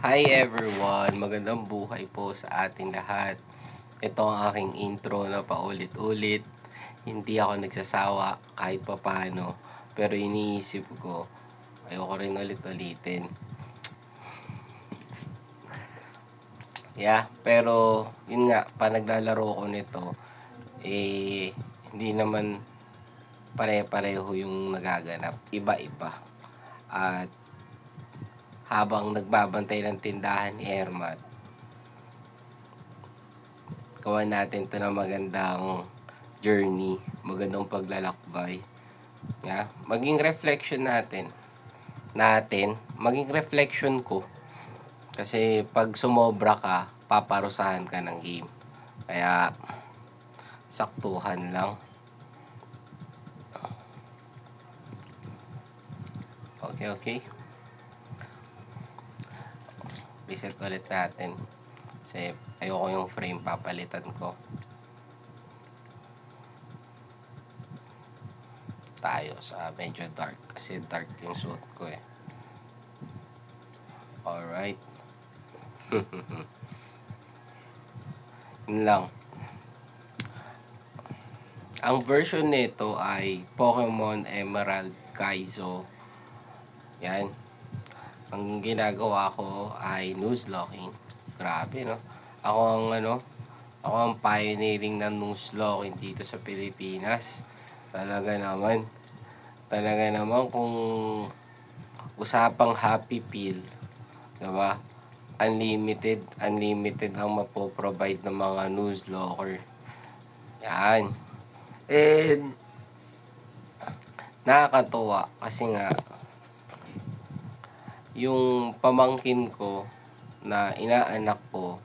Hi everyone! Magandang buhay po sa ating lahat. Ito ang aking intro na paulit-ulit. Hindi ako nagsasawa kahit papaano. Pero iniisip ko, ayoko rin ulit-ulitin. Pero yun nga, pa naglalaro ko nito, hindi naman pare-pareho yung nagaganap. Iba-iba. At habang nagbabantay ng tindahan ni Hermat, gawa natin ito ng magandang journey, magandang paglalakbay. Maging reflection maging reflection ko. Kasi pag sumobra ka, paparusahan ka ng game. Kaya, saktuhan lang. Okay. Reset ulit natin. Kasi ayoko yung frame, papalitan ko. Tayo sa medyo dark. Kasi dark yung suot ko eh. Alright. Yun lang. Ang version nito ay Pokemon Emerald Kaizo. Yan. Ang ginagawa ko ay nuzlocking. Grabe, no? Ako ang pioneering ng nuzlocking dito sa Pilipinas. Talaga naman kung usapang happy pill, diba? Unlimited ang mapoprovide ng mga nuzlocker. Yan. And nakakatuwa kasi nga yung pamangkin ko na inaanak ko,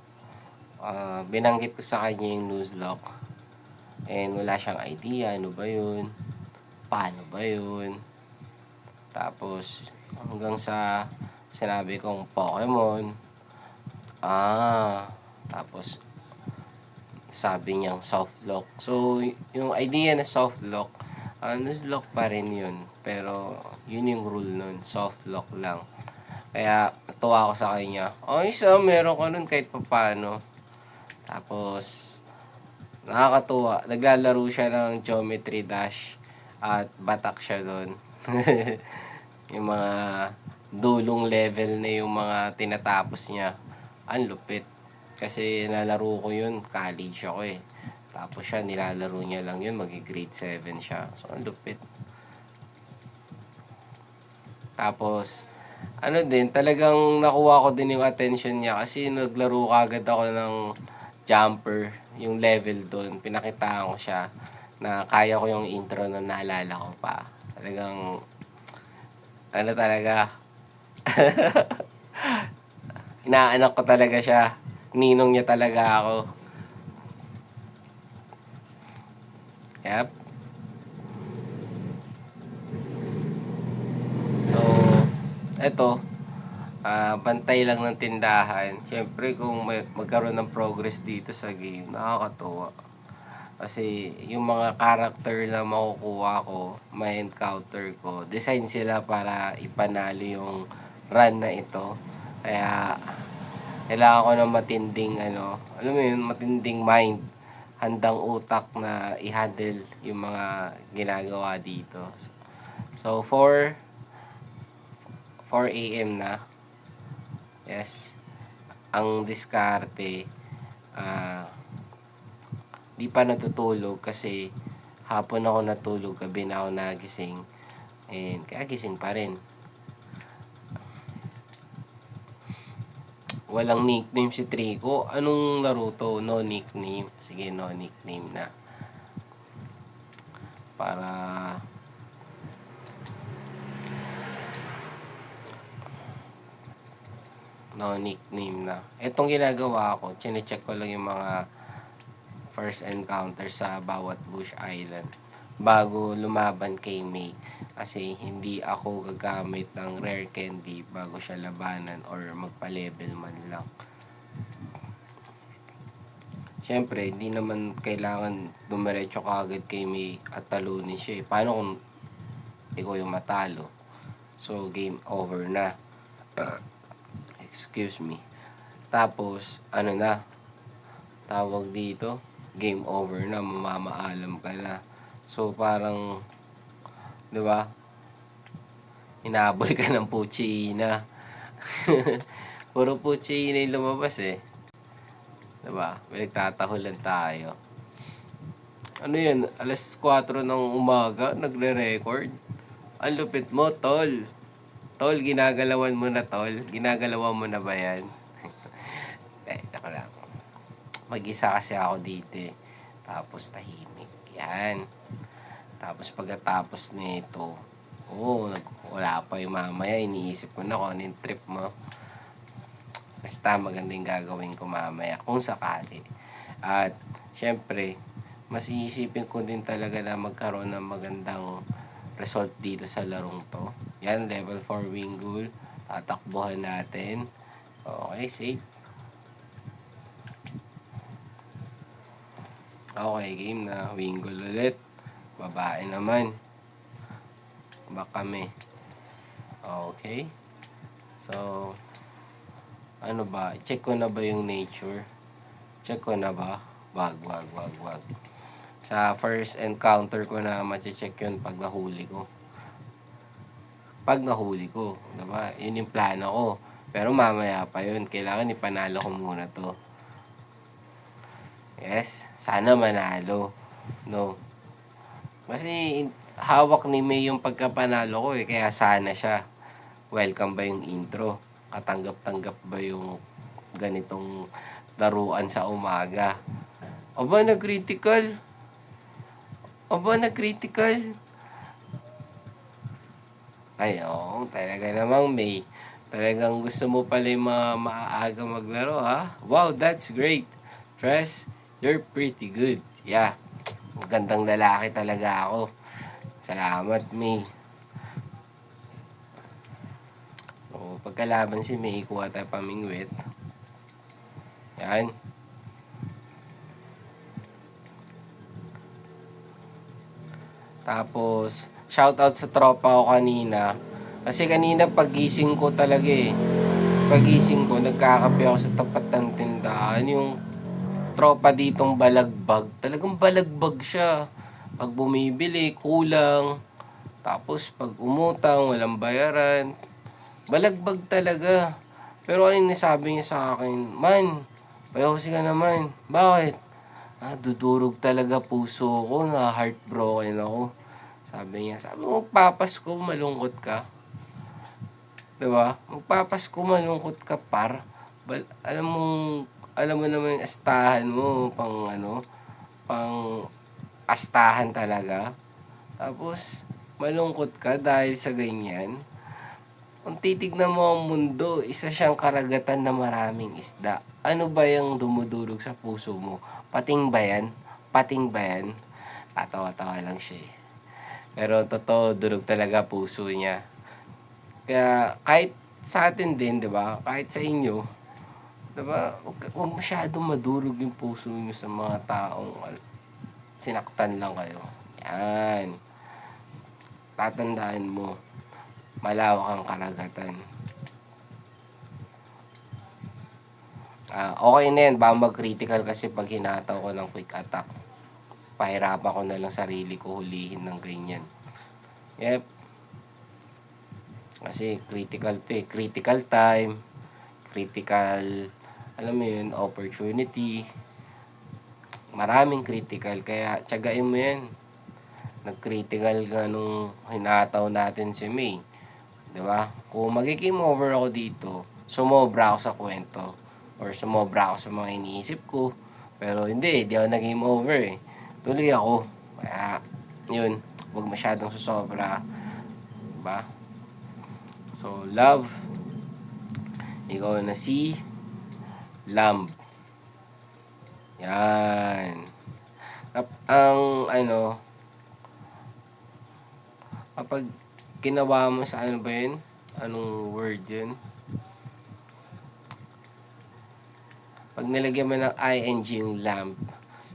binanggit ko sa kanya yung nuzlocke. And wala siyang idea, ano ba yun? Paano ba yun? Tapos hanggang sa sinabi kong Pokemon. Tapos sabi niyang soft lock. So yung idea na soft lock, nuzlocke pa rin yun. Pero yun yung rule nun, soft lock lang. Kaya natuwa ako sa kanya. Meron ka nun kahit paano. Tapos nakakatuwa. Naglalaro siya ng Geometry Dash at batak siya doon. Yung mga dulong level na yung mga tinatapos niya. Ang lupit. Kasi nalaro ko yun, college ako eh. Tapos siya, nilalaro niya lang yun, grade 7 siya. So, ang lupit. Tapos, talagang nakuha ko din yung attention niya kasi naglaro kagad ako ng jumper, yung level doon. Pinakitaan ko siya na kaya ko yung intro na naalala ko pa. Talagang, talaga, inaanak ko talaga siya. Ninong niya talaga ako. Yep. So, eto, bantay lang ng tindahan. Siyempre kung magkaroon ng progress dito sa game, nakakatuwa. Kasi yung mga character na makukuha ko, may encounter ko, design sila para ipanalo yung run na ito. Kaya kailangan ko ng matinding matinding mind, handang utak na i-handle yung mga ginagawa dito. So 4 AM na. Yes. Ang diskarte, di pa natutulog kasi hapon ako natulog, gabi na ako nagising. And kaya gising pa rin. Walang nickname si Trico. Anong laro to? No nickname. Sige, no nickname na. Para no nickname na. Itong ginagawa ko, chinecheck ko lang yung mga first encounter sa bawat Bush Island bago lumaban kay May. Kasi hindi ako gagamit ng rare candy bago siya labanan or magpa-level man lang. Siyempre, hindi naman kailangan dumiretso ka agad kay May at talunin siya eh. Paano kung ikaw yung matalo? So, game over na. excuse me. Tapos, ano na, tawag dito, game over na, mamamaalam ka na. So, parang, di ba, hinabol ka ng putsina. Puro putsina yung lumabas eh. Di ba? Pinagtatahulan tayo. Ano yun? Alas 4 ng umaga, nagre-record. Ang lupit mo, tol. Tol, ginagalawan mo na, tol. Ginagalawan mo na ba yan? Taka lang. Mag-isa kasi ako dito eh. Tapos tahimik. Yan. Tapos pagkatapos nito, wala pa yung mamaya. Iniisip ko na kung ano yung trip mo. Basta maganda yung gagawin ko mamaya kung sakali. At syempre, mas iisipin ko din talaga na magkaroon ng magandang result dito sa larong to. Yan, level 4 wing goal. Tatakbuhan natin. Okay, safe. Okay, game na. Wing goal ulit. Babae naman. Back kami. Okay. So, ano ba? Check ko na ba yung nature? Check ko na ba? Wag. Sa first encounter ko na mache-check yun pag nahuli ko. Diba? Yun yung plano ko. Pero mamaya pa yun. Kailangan ipanalo ko muna to. Yes. Sana manalo. No. Kasi hawak ni May yung pagkapanalo ko eh. Kaya sana siya. Welcome ba yung intro? Katanggap-tanggap ba yung ganitong laruan sa umaga? Aba, nag-critical. Ay, oo. Talaga namang May. Talagang gusto mo pala yung maaga maglaro, ha? Wow, that's great. Tres, you're pretty good. Yeah. Magandang lalaki talaga ako. Salamat, May. So, pagkalaban si May, kuha tayo pamingwit. Yan. Tapos, shoutout sa tropa ko kanina. Kasi kanina pagising ko talaga eh. Pagising ko, nagkakape ako sa tapat ng tindahan. Yung tropa ditong balagbag. Talagang balagbag siya. Pag bumibili, kulang. Tapos pag umutang, walang bayaran. Balagbag talaga. Pero ano yung nasabi niya sa akin? Man, bayaw ka naman. Bakit? Dudurog talaga puso ko, na heartbroken ako. Sabi mo, magpapasko, malungkot ka. Diba? Magpapasko, malungkot ka, par. Alam mo naman yung astahan mo, pang astahan talaga. Tapos, malungkot ka dahil sa ganyan. Kung titignan mo ang mundo, isa siyang karagatan na maraming isda. Ano ba yung dumudulog sa puso mo? Pating ba yan? Tatawa-tawa lang siya eh. Pero totoo, durog talaga puso niya. Kaya kahit sa atin din, 'di ba? Kahit sa inyo, 'di ba? Huwag masyadong madurog yung puso niyo sa mga taong sinaktan lang kayo. Yan. Tatandaan mo, malawak ang karagatan. Okay na yan. Baka mag-critical kasi pag hinataw ko ng quick attack. Pahirapan ko na lang sarili ko hulihin ng ganyan. Yep. Kasi critical to eh. Critical time. Critical, alam mo yun, opportunity. Maraming critical. Kaya tiyagain mo yan. Nag-critical ka nung hinataw natin si May. Diba? Kung mag-game over ako dito, sumobra ako sa kwento. Or sumobra ako sa mga iniisip ko. Pero hindi, di ako nag-game over eh. Tuloy ako. Kaya, yun, huwag masyadong susobra. Diba? So, love. Ikaw na si Lamb. Yan. Kapag ginawa mo sa ano ba yun? Anong word yun? Pag nilagyan mo ng ing yung lamb,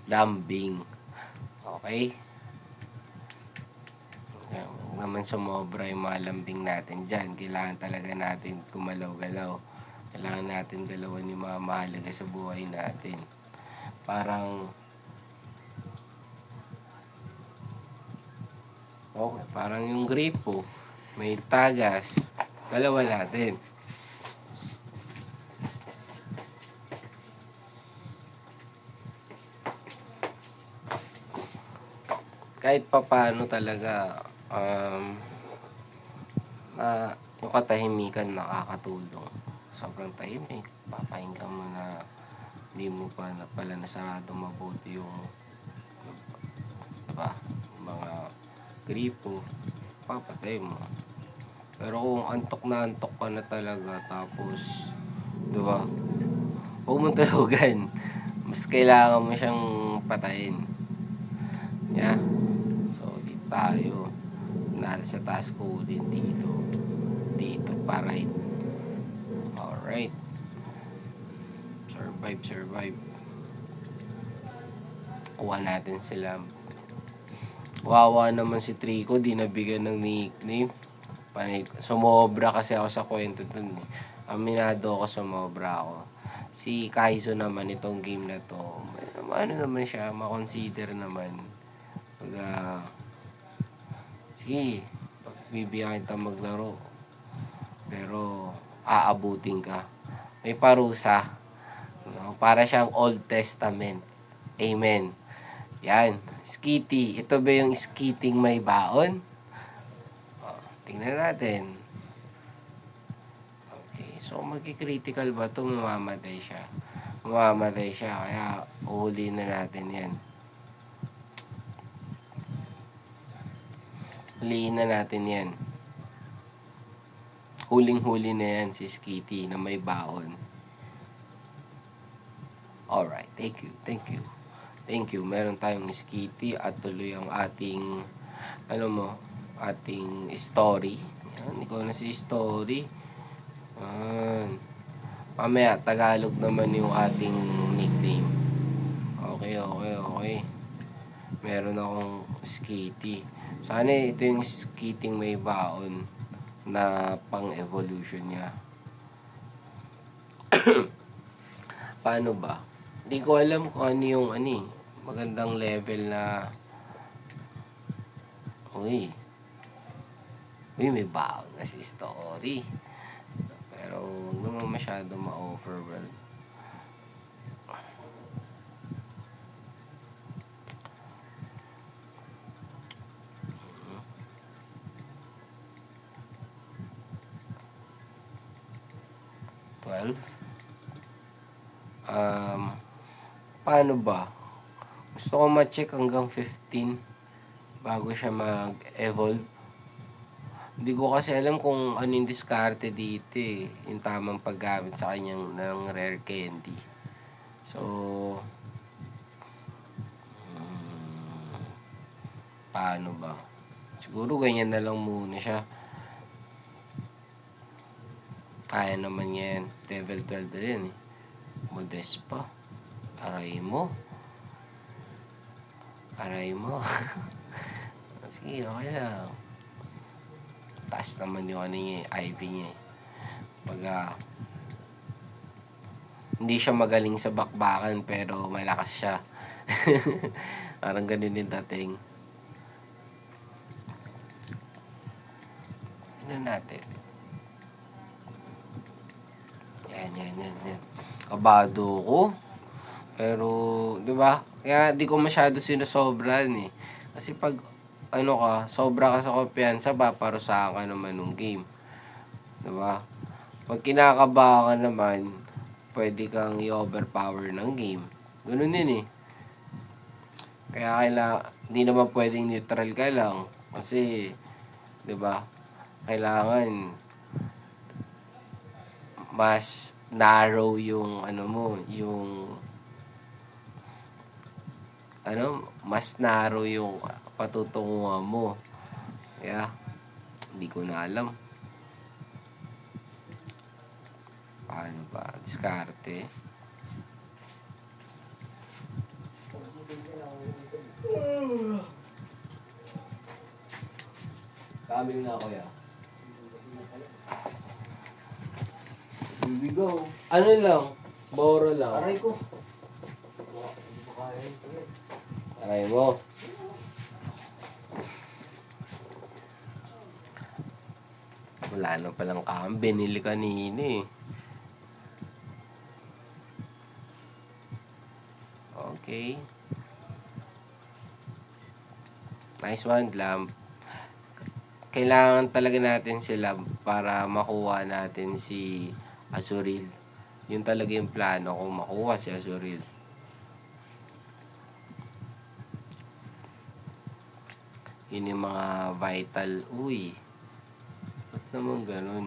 lambing. Okay? Huwag naman sumobra yung mga lambing natin dyan. Kailangan talaga natin gumalaw-galaw. Kailangan natin dalawan yung mga mahalaga sa buhay natin. Parang, okay, parang yung gripo, may tagas, dalawa natin. Kahit papaano talaga, yung katahimikan nakakatulong. Sobrang tahimik, papahinga mo na hindi mo pa na pala nasarado mabuti yung, diba, mga gripo, papatay mo. Pero kung antok na antok ka na talaga, tapos, diba, huwag mong tulugan. Mas kailangan mo siyang patayin. Yeah. So, dito tayo. Nasa taas ko din dito. Dito pa right. Alright. Survive. Kuha natin sila. Wawa naman si Trico, di nabigyan ng nickname. Sumobra kasi ako sa kwento dun. Aminado ako, sumobra ako. Si Kaizo naman itong game na to, ano naman siya, makonsider naman. Sige, bibigyan kita maglaro. Pero, aabutin ka. May parusa. Para siyang Old Testament. Amen. Yan. Skitty. Ito ba yung skitting may baon? Tingnan natin. Okay. So, magki-critical ba ito? Mamamatay siya. Kaya, uhuli na natin yan. Huliin na natin yan. Huling-huli na yan si Skitty na may baon. Alright, thank you. Meron tayong Skitty at tuloy ang ating, ating story. Yan, ikaw na si story. Mamaya, Tagalog naman yung ating nickname. Okay. Meron akong Skitty. Sana ito yung Skitting may baon na pang-evolution niya. Paano ba? Hindi ko alam kung ano yung magandang level na Uy, may baon na si story. Pero huwag naman masyado ma-overwhelm. Paano ba? Gusto ko ma-check hanggang 15 bago siya mag-evolve. Hindi ko kasi alam kung ano yung diskarte dito eh. Yung tamang paggamit sa kanyang ng rare candy. So, paano ba? Siguro ganyan na lang muna siya. Kaya naman yan. Level 12 na yan eh. Modest pa. Aray mo. Sige, okay lang. Taas naman yung IV niya eh. Hindi siya magaling sa bakbakan pero malakas siya. Parang ganun yung dating. Ano natin? Yan. Kabado ko. Pero, di ba? Kaya di ko masyado sinusobran eh. Kasi pag, sobra ka sa kumpiyansa, paparusahan ka naman ng game. Di ba? Pag kinakaba ka naman, pwede kang i-overpower ng game. Ganun din eh. Kaya hindi naman pwedeng neutral ka lang. Kasi, di ba? Kailangan mas narrow yung mas narrow yung patutunguhan mo. Kaya, hindi ko na alam. Paano ba? Diskarte. Coming na ako ya. Bibigaw. Ano lang, boro lang. Aray ko. Aray mo. Wala na palang binili kanina eh. Okay. Nice one, lamp. Kailangan talaga natin sila para makuha natin si Azurill. Yun talaga yung plano kung makuha si Azurill. Yun yung mga vital. Uy, ba't naman ganun?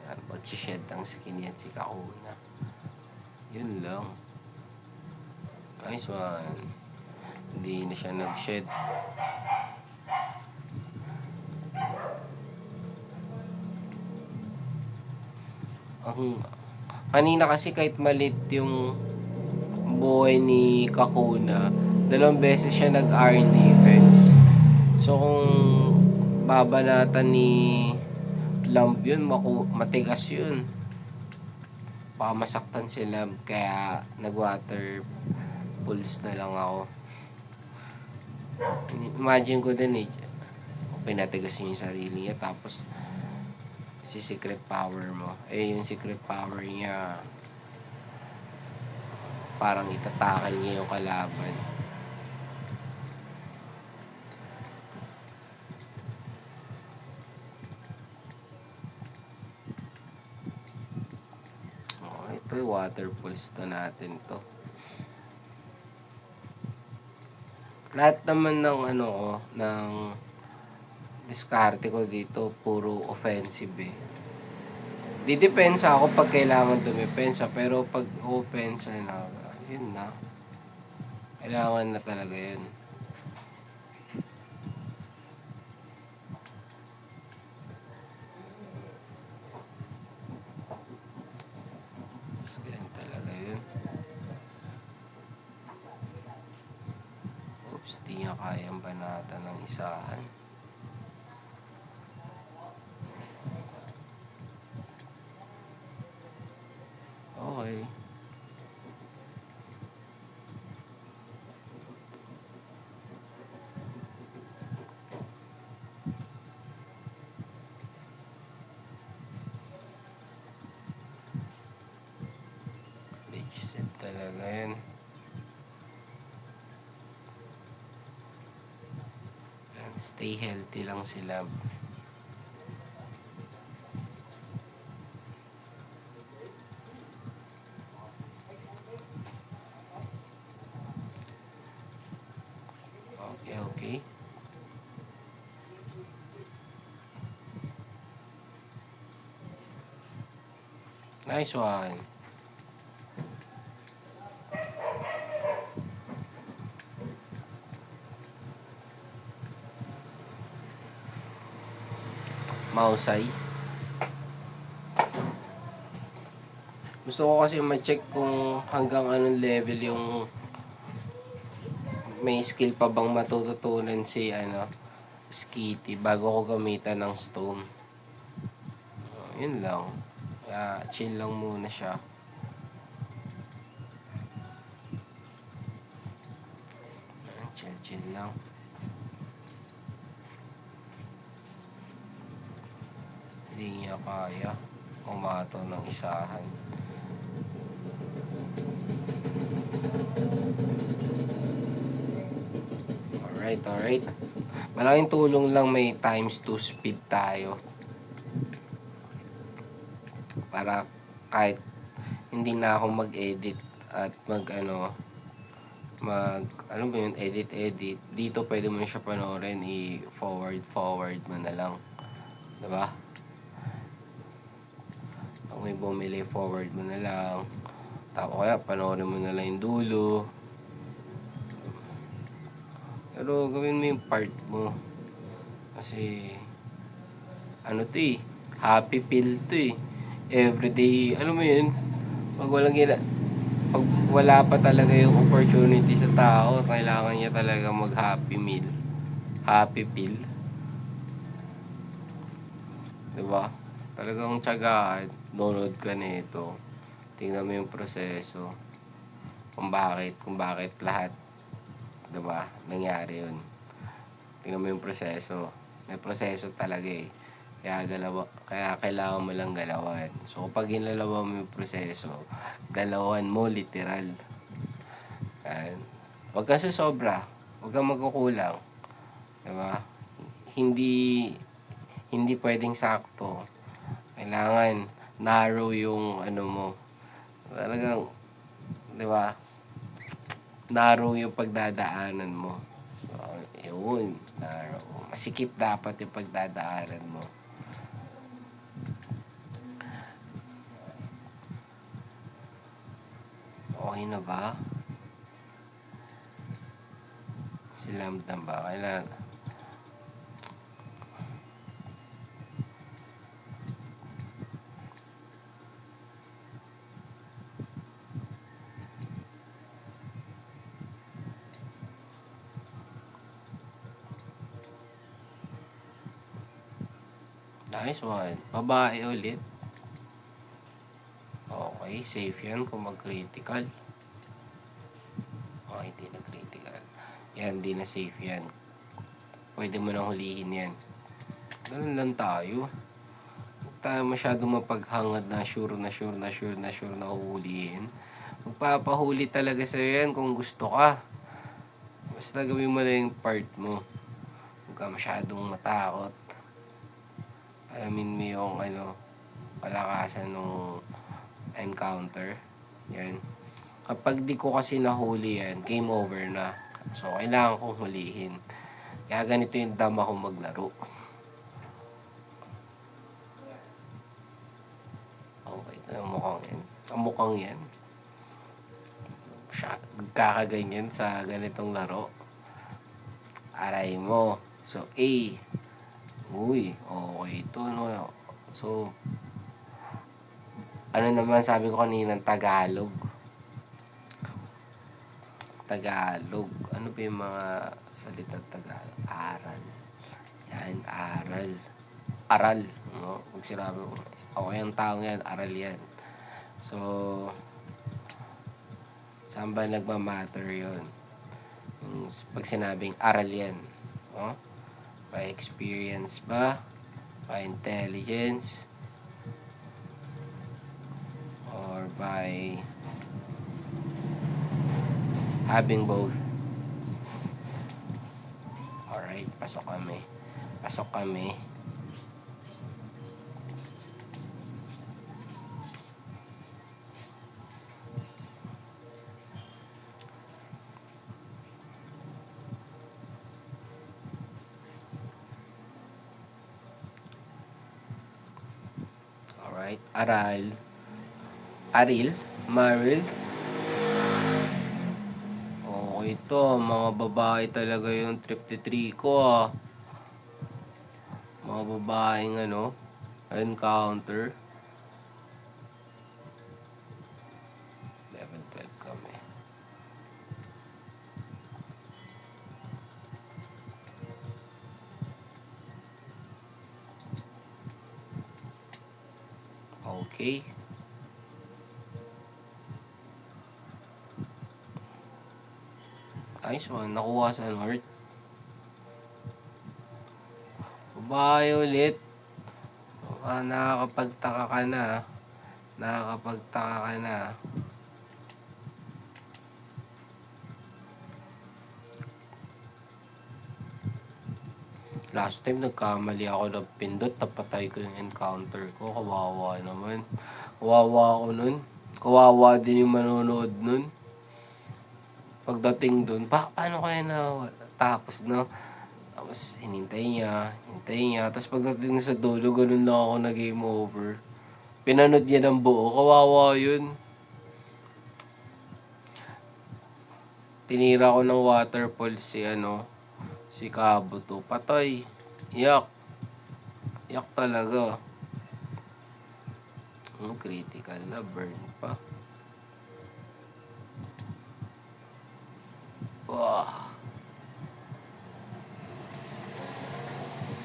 Yan, mag-shed ang skin yan si Kakuna. Yun lang. Nice one. Hindi na siya nag-shed. Kanina kasi kahit malit yung buhay ni Kakuna, 2 beses siya nag-iron defense. So kung babanatan ni Lamb yun, matigas yun. Baka masaktan sila, kaya nag-water pulse na lang ako. Imagine ko din eh, pinatigas niya yung sarili niya, tapos si secret power mo. Yung secret power niya, parang itatakal niya yung kalaban. Ito water pulse to natin to. Lahat naman ng ng diskarte ko dito, puro offensive eh. Didepensa ako pag kailangan dumepensa, pero pag offense na, yun na. Kailangan na talaga yun. Ganyan talaga yun. Oops, di nga kayang banatan ng isahan. Okay. Legit talaga yun. And stay healthy lang sila. Okay. Nice one. Mausay. Gusto ko kasi ma-check kung hanggang anong level yung may skill pa bang matututunan si Skitty bago ko gamitan ng stone. Yun lang. Kaya chill lang muna siya. Chill lang. Hindi niya kaya umato ng isahan. Alright. Malaking tulong lang may times 2 speed tayo. Para kahit hindi na ako mag-edit at edit. Dito pwede mo siya panoorin, i-forward mo na lang. Diba? Pag may bumili, forward mo na lang. Tapos kaya panoorin mo na lang yung dulo. Pero gawin mo yung part mo. Kasi to eh, happy pill to eh. Everyday, mo yun, pag wala pa talaga yung opportunity sa tao, kailangan niya talaga mag-happy meal. Happy pill. Diba? Talagang tiyagaan, nonood ka nito, tingnan mo yung proseso, kung bakit lahat, 'di ba, nangyari yun. Tingnan mo yung proseso, may proseso talaga, eh. Kaya kailangan mo lang galawan. So, kapag ginalawan mo yung proseso, galawan mo literal. Yan. Huwag ka sosobra, huwag kang magkukulang, 'di ba? Hindi hindi puwedeng sakto. Kailangan narrow yung ano mo. Talagang, 'di ba? Narrow yung pagdadaanan mo. Yun, narrow. Masikip dapat yung pagdadaanan mo. Okay na ba? Silam na ba? Kailangan. Nice one. Babae ulit. Okay, safe yan kung mag-critical. Okay, hindi na critical. Yan, hindi na safe yan. Pwede mo nang hulihin yan. Ganun lang tayo. Huwag tayo masyadong mapaghangad na sure na huhulihin. Magpapahuli talaga sa'yo yan kung gusto ka. Basta gawin mo na yung part mo. Huwag ka masyadong matakot. Alamin mo yung kalakasan ng encounter. Yan. Kapag di ko kasi nahuli yan, game over na. So, kailangan kong hulihin. Kaya ganito yung dama kong maglaro. Okay, ito yung mukhang yan. Ang mukhang yan. Kakaganyan sa ganitong laro. Aray mo. So, A. Uy, okay ito, no? So, ano naman sabi ko kanina, Tagalog. Tagalog. Ano ba yung mga salitang Tagalog? Aral. Yan, aral. Aral. No? Pag sinabi ko, okay ang taong yan, aral yan. So, saan ba nagmamatter yun? Yung pag sinabing aral yan. No? By experience ba? By intelligence? Or by having both? Alright, pasok kami. Alright, aral. Aril? Maril? Okay ito, mga babae talaga yung trip ko, ah. Mga babaeng encounter. Level 12 kami. Okay. Nice one. Nakuha sa North. Babae ulit. Nakakapagtaka ka na. Last time nagkamali ako ng pindot, napatay ko yung encounter ko. Kawawa naman. Kawawa ako nun. Kawawa din yung manonood nun. Pagdating dun, paano kaya na tapos, no? Tapos hinintay niya. Tapos pagdating sa dulo, ganun lang ako na game over. Pinanood niya ng buo. Kawawa yun. Tinira ko ng waterfall si Kabuto. Patay. Yak talaga. Critical na. Burn pa. Wah.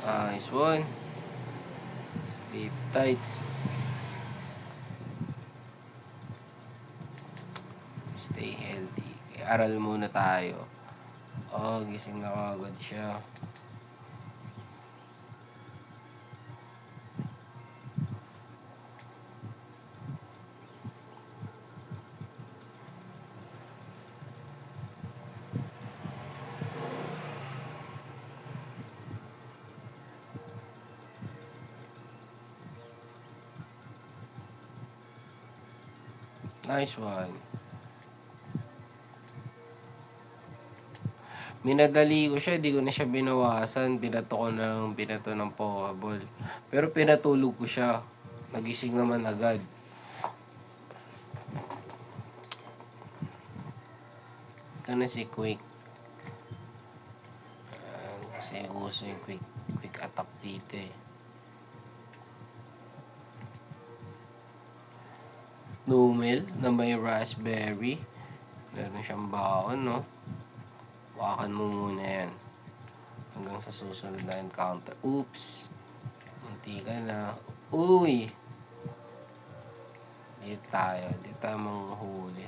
Nice one. Sleep tight. Stay healthy. Aral muna tayo. Oh, gising na kagad siya. Nice one. Minadali ko siya, di ko na siya binawasan. Binato ko ng binato ng Pokeball. Pero pinatulog ko siya. Nagising naman agad. Ika na si Quick. Kasi uso yung quick attack dito eh. Numel na may raspberry. Meron siyang baon, no? Wakan mo muna yan. Hanggang sa susunod na encounter. Oops! Munti ka na. Uy! Dito tayo. Dito tayo manghuli.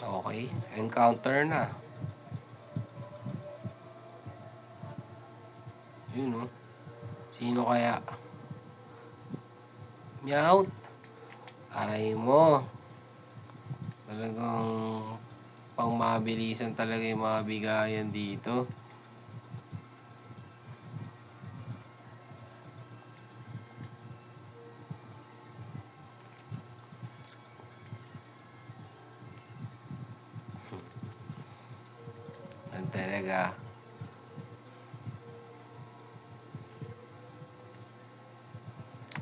Okay, encounter na. Yun, oh. Sino kaya? Meowth! Aray mo. Talagang pang mabilisan talaga yung mga bigayan dito. Yan talaga.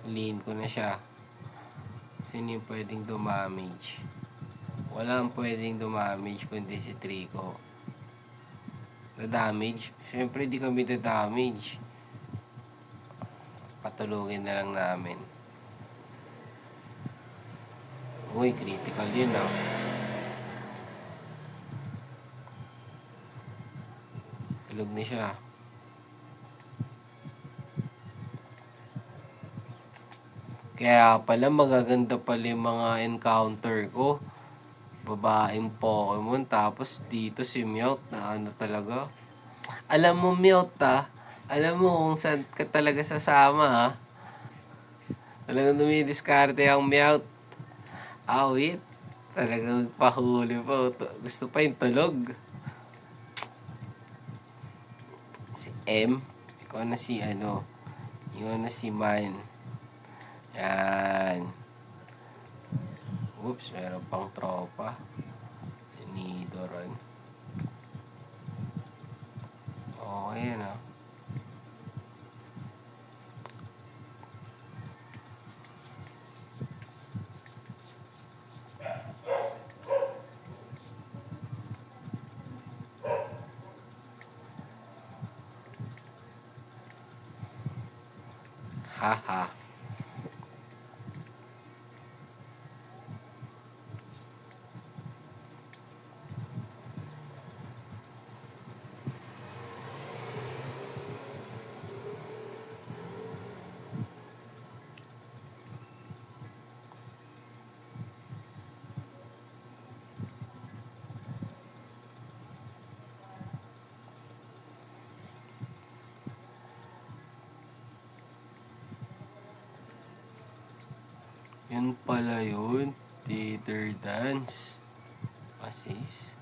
Ulihin ko na siya. Sino yung pwedeng dumamage? Walang pwedeng dumamage kundi si Trico. Na-damage? Siyempre di kami na-damage. Patulugin na lang namin. Uy, critical yun ah. Tulog na siya. Kaya pala magaganda pala yung mga encounter ko. Babaeng Pokemon. Tapos dito si Meowth na ano talaga. Alam mo Meowth alam mo kung saan ka talaga sasama ha. Talagang dumidiskarte ang Meowth. Awit. Talagang pahuli pa. Gusto pa yung tulog. Si M. Ikaw na si ano. Ikaw na si Man. Yan. Oops, meron pang tropa. Si Nidoran. Okay yan ah. Haha. Yun pala yun. Theater dance. Asis.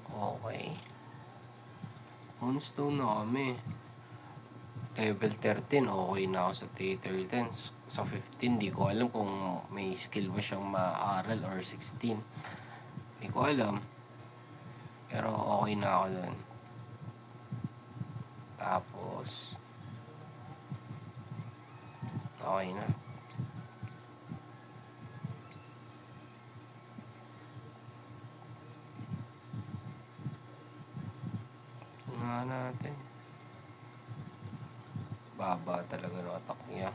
Okay. Moonstone na kami. Level 13, okay na ako sa theater dance. Sa 15, di ko alam kung may skill ba siyang maaral or 16. Di ko alam. Pero Okay na ako dun. Tapos, okay na. Nga natin. Baba talaga ng attack niya.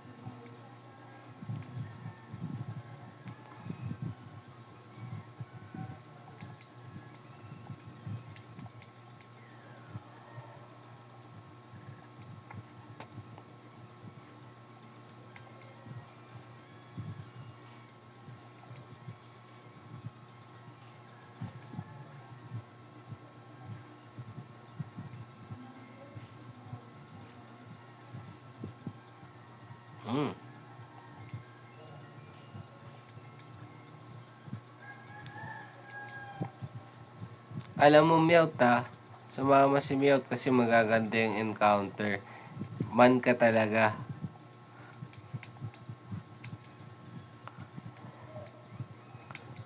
Alam mo, Meowth, sumama si Meowth kasi magaganda yung encounter. Man ka talaga.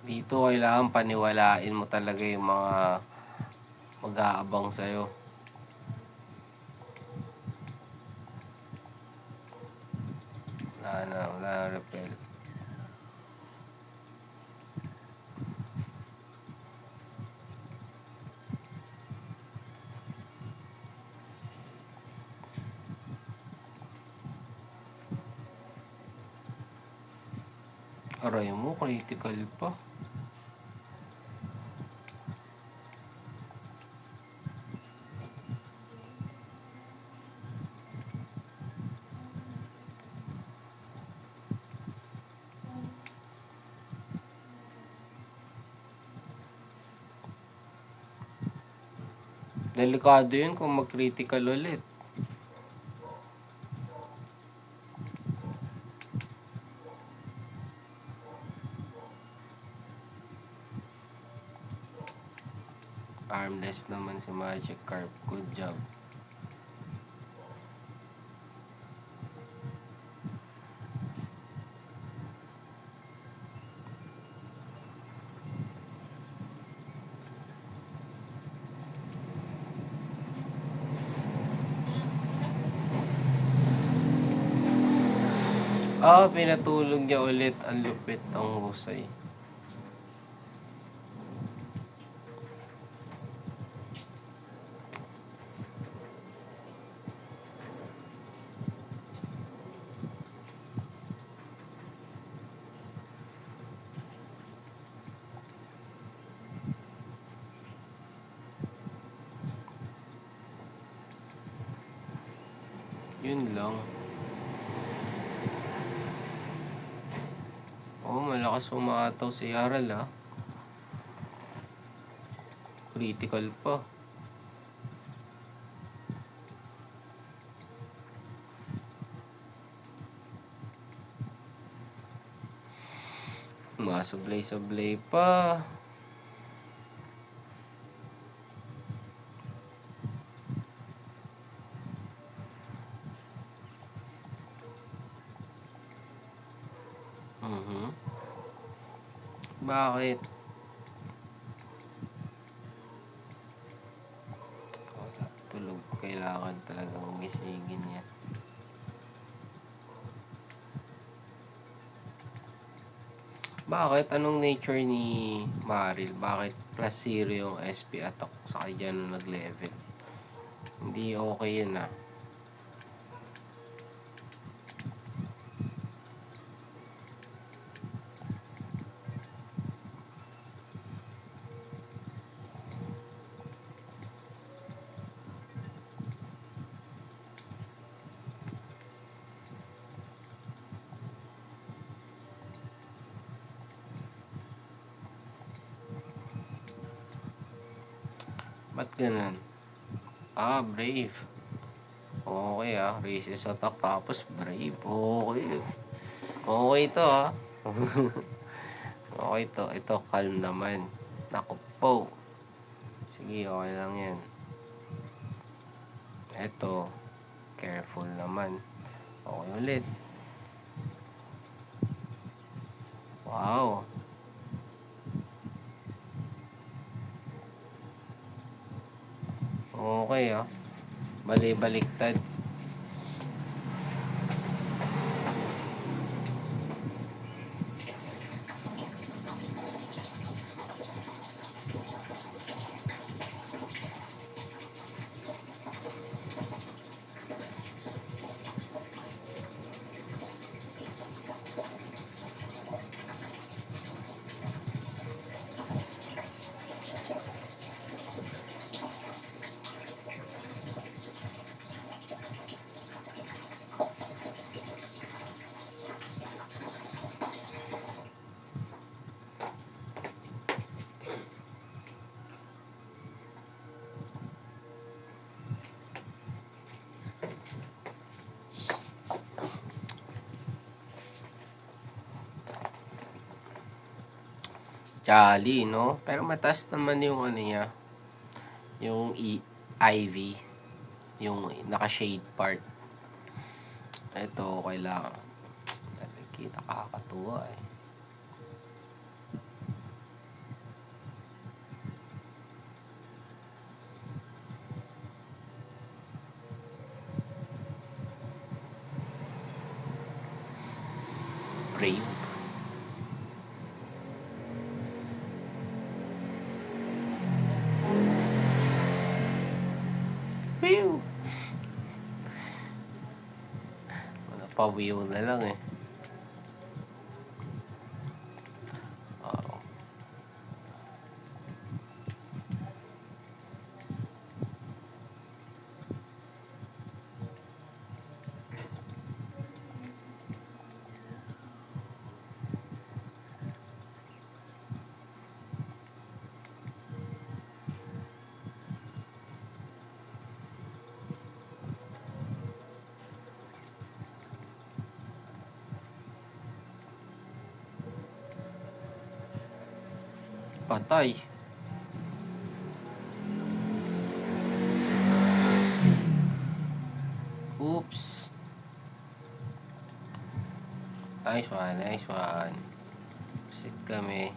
Dito kailangan paniwalain mo talaga yung mga mag-aabang sa'yo. Wala na repel. Aray mo, critical pa. Delikado yun kung mag-critical ulit. Armless naman si Magikarp. Good job. Pinatulog niya ulit. Ang lupit, ang husay. Yun lang. Malakas umataw si Yaral, Critical pa. Masublay-sublay pa. Bakit? Tulog. Kailangan talagang gisingin niya. Bakit? Anong nature ni Marill? Bakit +0 yung SP attack sa kanya nung nag-level? Hindi okay yun, Ba't ganun? Brave. Okay, Resist attack tapos Brave. Okay. Okay to, Okay to. Ito, calm naman. Naku po. Sige, okay lang yan. Ito, careful naman. Okay ulit. Wow. Okay, ah. Bali-baliktad. Jolly, no? Pero mataas naman yung ano niya, yung ivy, yung naka-shade part. Ito, kailangan. Nakakatuwa eh. Brave. Pew! Napawiw na lang eh. Patay. Oops. Nice one, nice one. Sit kami.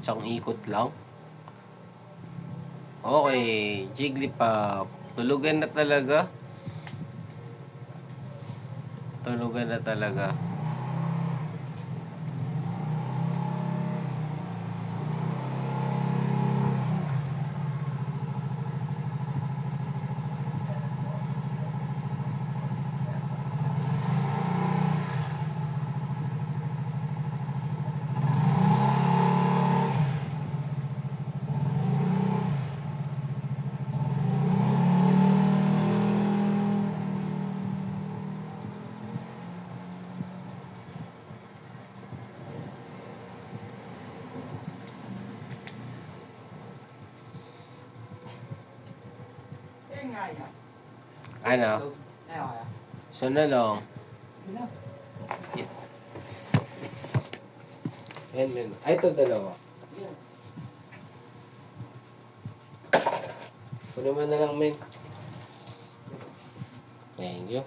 Isang ikot lang. Okay, Jigglypuff. Tulugan na talaga. Tulugan na talaga. Ano? Sunalong. Yan, yan. Ay, ito dalawa. Kunin mo na lang, men. Thank you.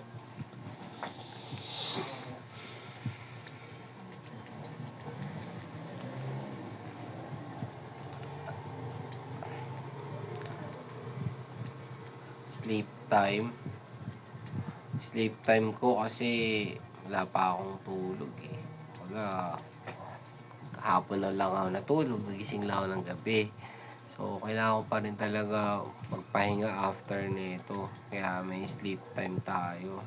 Sleep time. Sleep time ko kasi wala pa akong tulog eh. Wala. Kahapon na lang ako natulog. Nagising lang ako ng gabi. So, kailangan ko pa rin talaga magpahinga after nito. Kaya may sleep time tayo.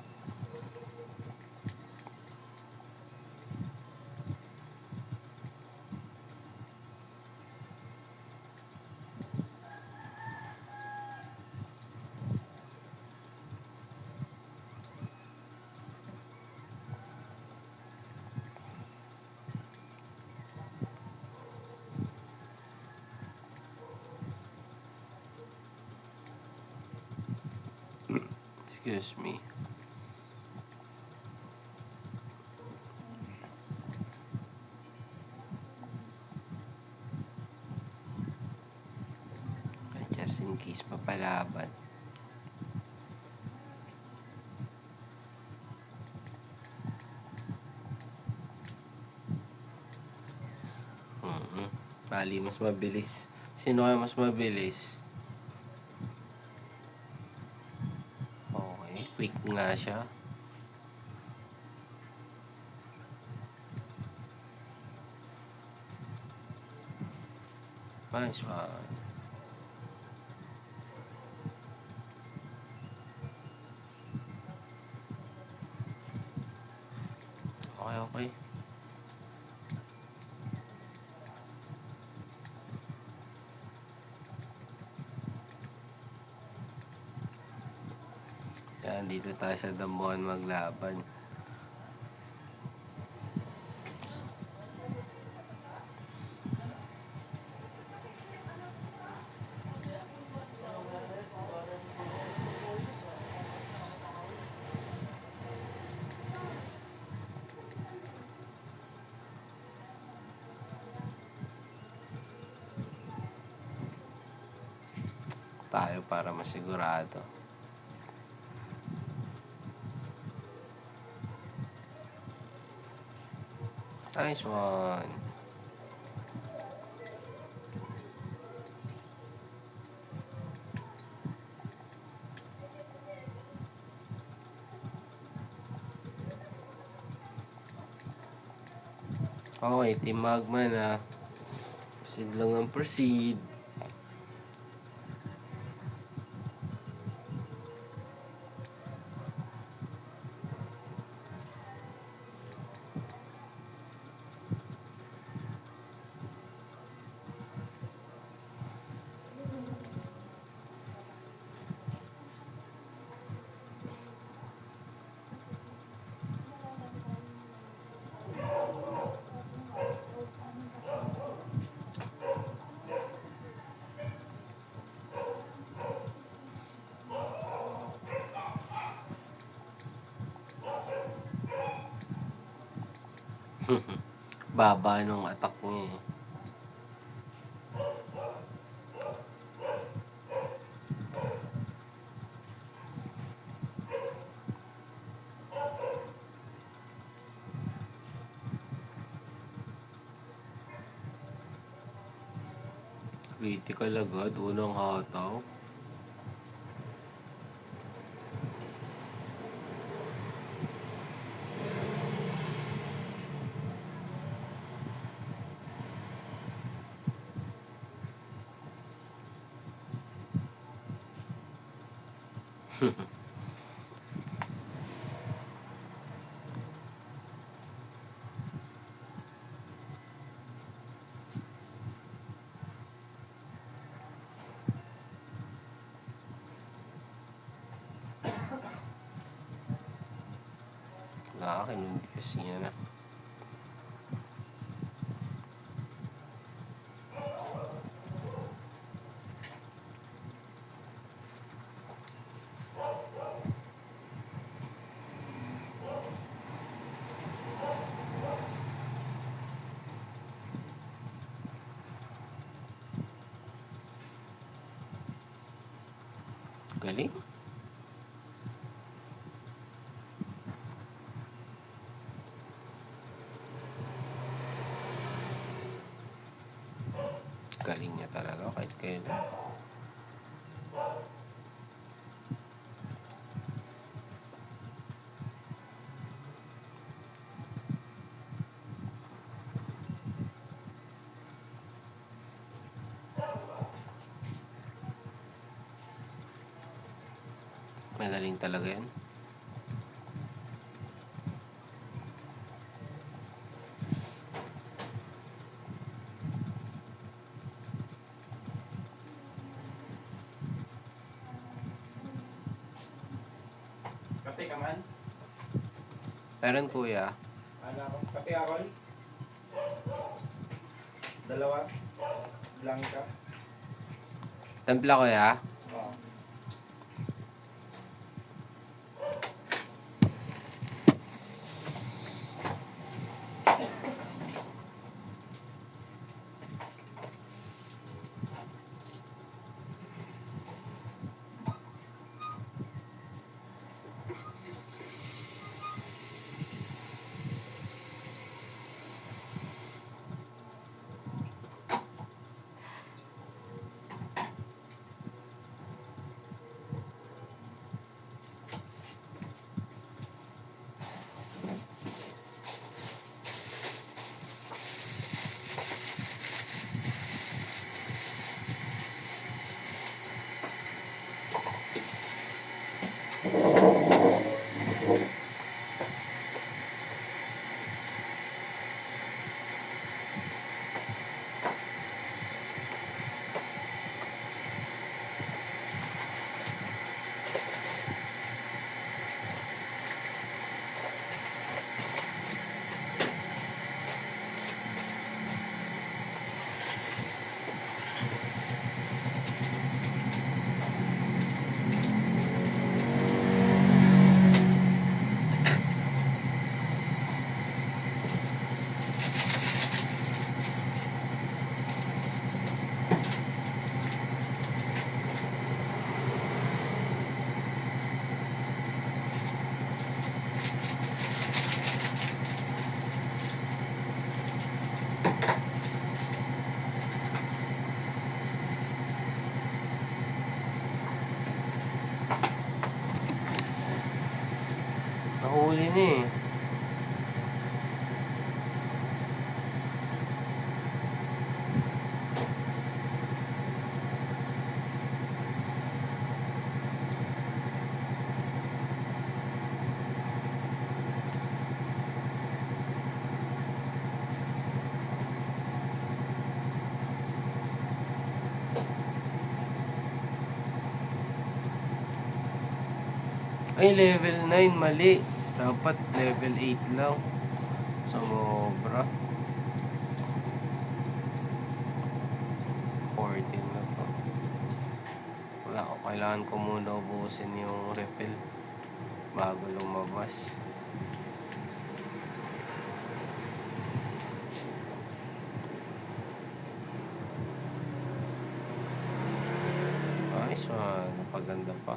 Excuse me. Just in case papalaban. Bali, mas mabilis. Sino kaya mas mabilis? Okay, quick nga siya. Nice one. Okay. Yan, dito tayo sa Dambuhan maglaban. Tayo para masigurado. Nice one. Okay, Team Magma na. Proceed lang ang proceed. Baba nung attack niya eh. Critical agad, unang hataw. Nakakinundis niya na. Galing. Galing niya talaga kahit kailan. Magaling talaga yan. Kape ka man? Meron kuya. Ano ako? Kape ako? Dalawa? Blanca? Templa kuya. Oo. Nahuli na eh. Ay, level 9, mali. Dapat level 8 lang. Sumobra. 14 na to. Wala ko. Kailangan ko muna ubusin yung refill bago lumabas. Ayos, napaganda pa.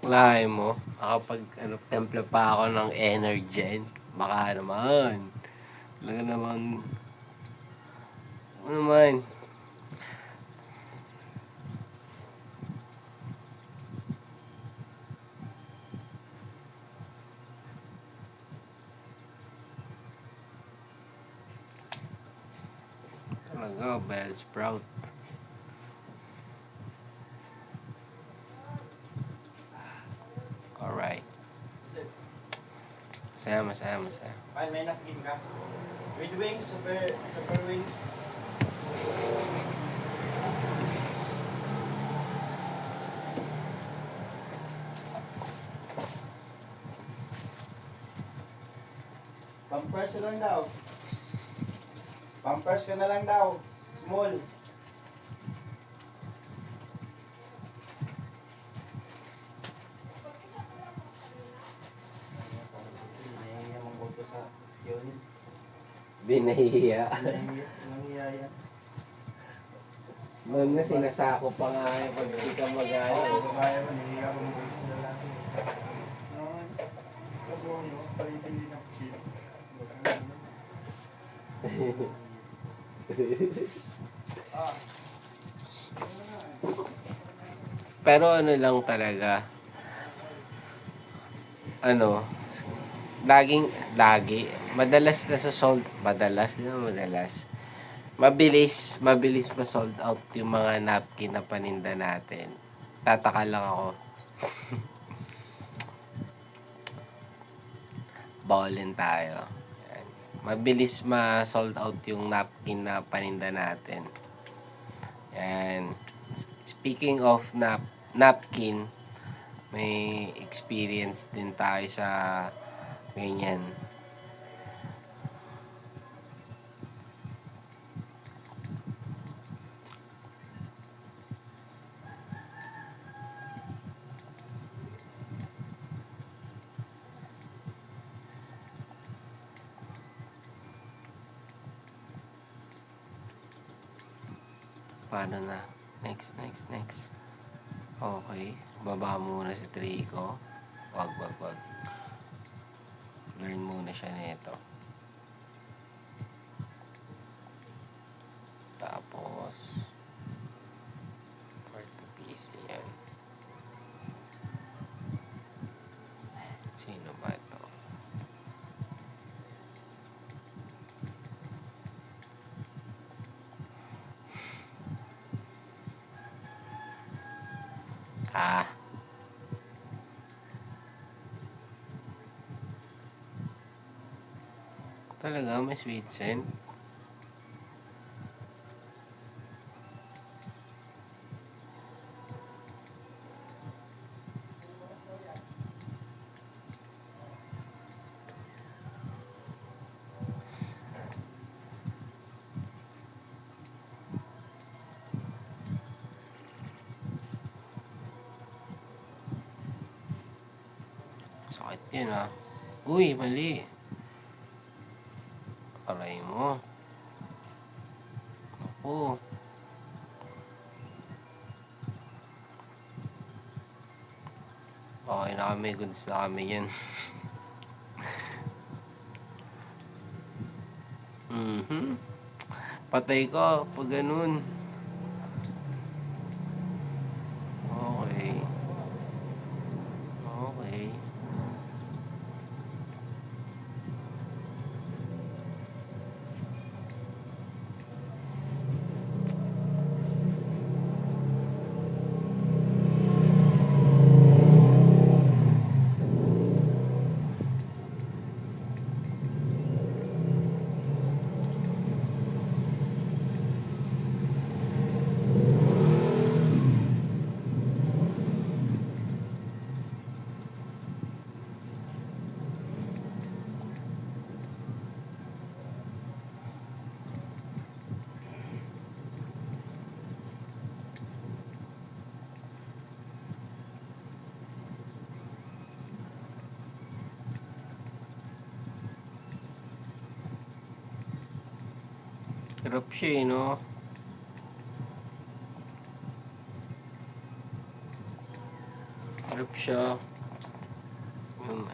Lahay mo, kapag templa pa ako ng Energen, baka naman. Talaga naman. Ano naman? Talaga, bell sprout. Alright. Masaya. Ay, may napkin ka. With wings, super wings. Pampers ka lang daw. Pampers ka na lang daw. Small. Nahihiya mag-auto sa unit. Binahiya. Nahihiya yan. Noon na sinasako pa nga yung pag di ka mag-ano. Kaya mo, nahihiya mag-auto sa lalaki. Kasi Pero ano lang talaga, ano, madalas na sa sold, mabilis pa sold out yung mga napkin na paninda natin. Tataka lang ako. Bawalin tayo. Yan. Mabilis ma-sold out yung napkin na paninda natin. And speaking of napkin, may experience din tayo sa ganyan. Paano na? Next. Okay. Baba muna si Trico. Wag. Learn muna siya nito. Tapos, part to piece yan. Sino ba ito? Talaga, may sweet scent. Sakit yun ah. Uy, mali. Aray mo. Ako. Okay na kami, goods na kami yan. Patay ka pag ganun. Okay. Hirap siya eh, no? Hirap siya. Yun.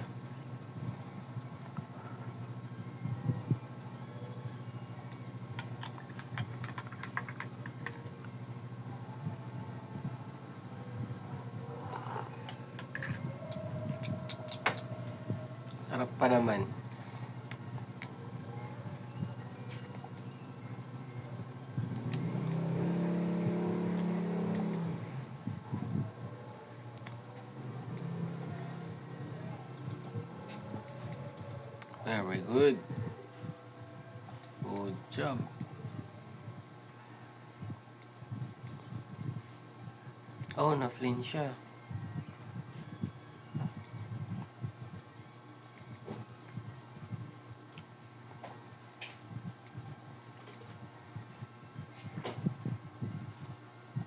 Sarap pa naman. Very good. Good job. Oh, na-flinch siya.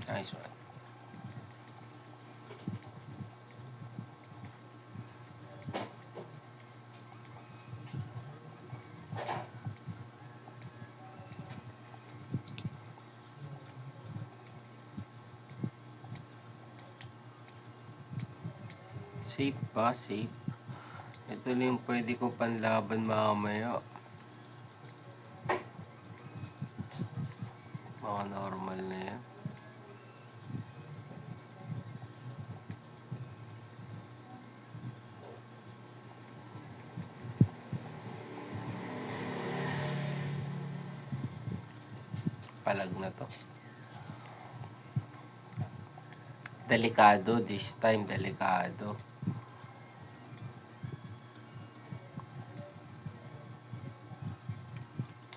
Nice one. Safe ba? Safe. Ito lang yung pwede kong panlaban mamaya. Mga normal na yan. Palag na to. Delikado this time, delikado.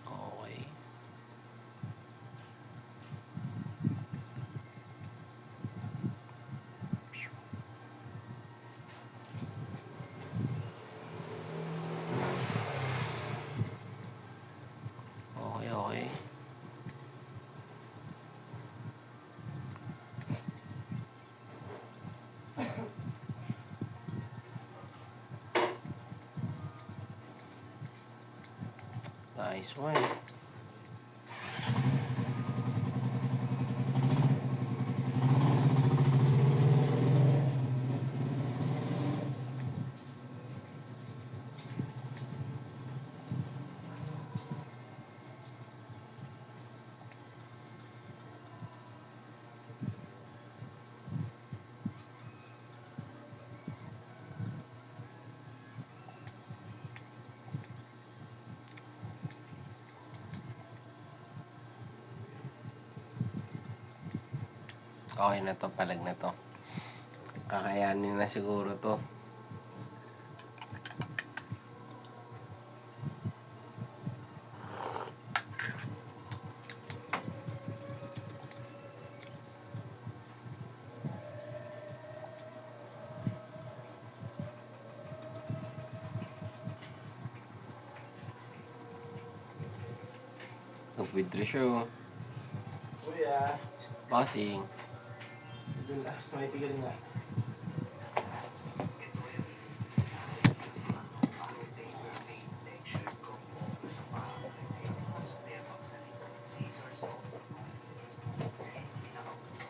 Okay. Okay, okay. Nice one. Okay na to, palag na to. Kakayanin na siguro to. Nag-withdraw siya. Kuya, Passing. ito na. May tigil nga.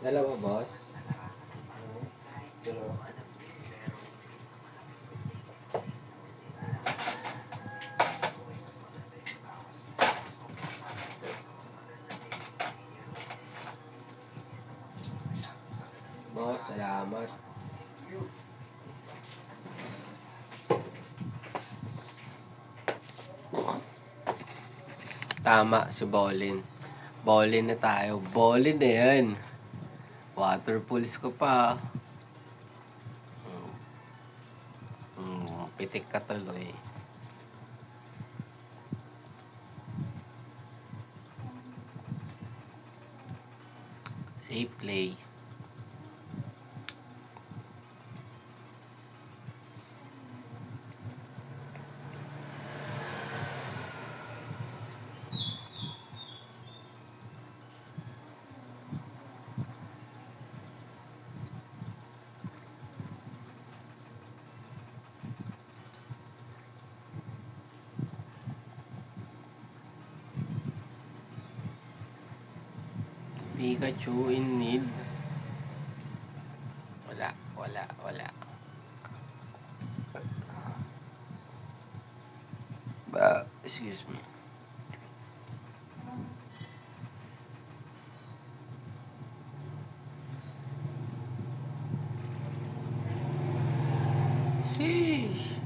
Dalawa, boss. Pero, Boss, salamat. Tama si Bolin. Bolin na tayo. Bolin na yan. Water pools ko pa. Pitik ka tuloy. Safe play. Pikachu in need. Wala. Excuse me. Sheesh.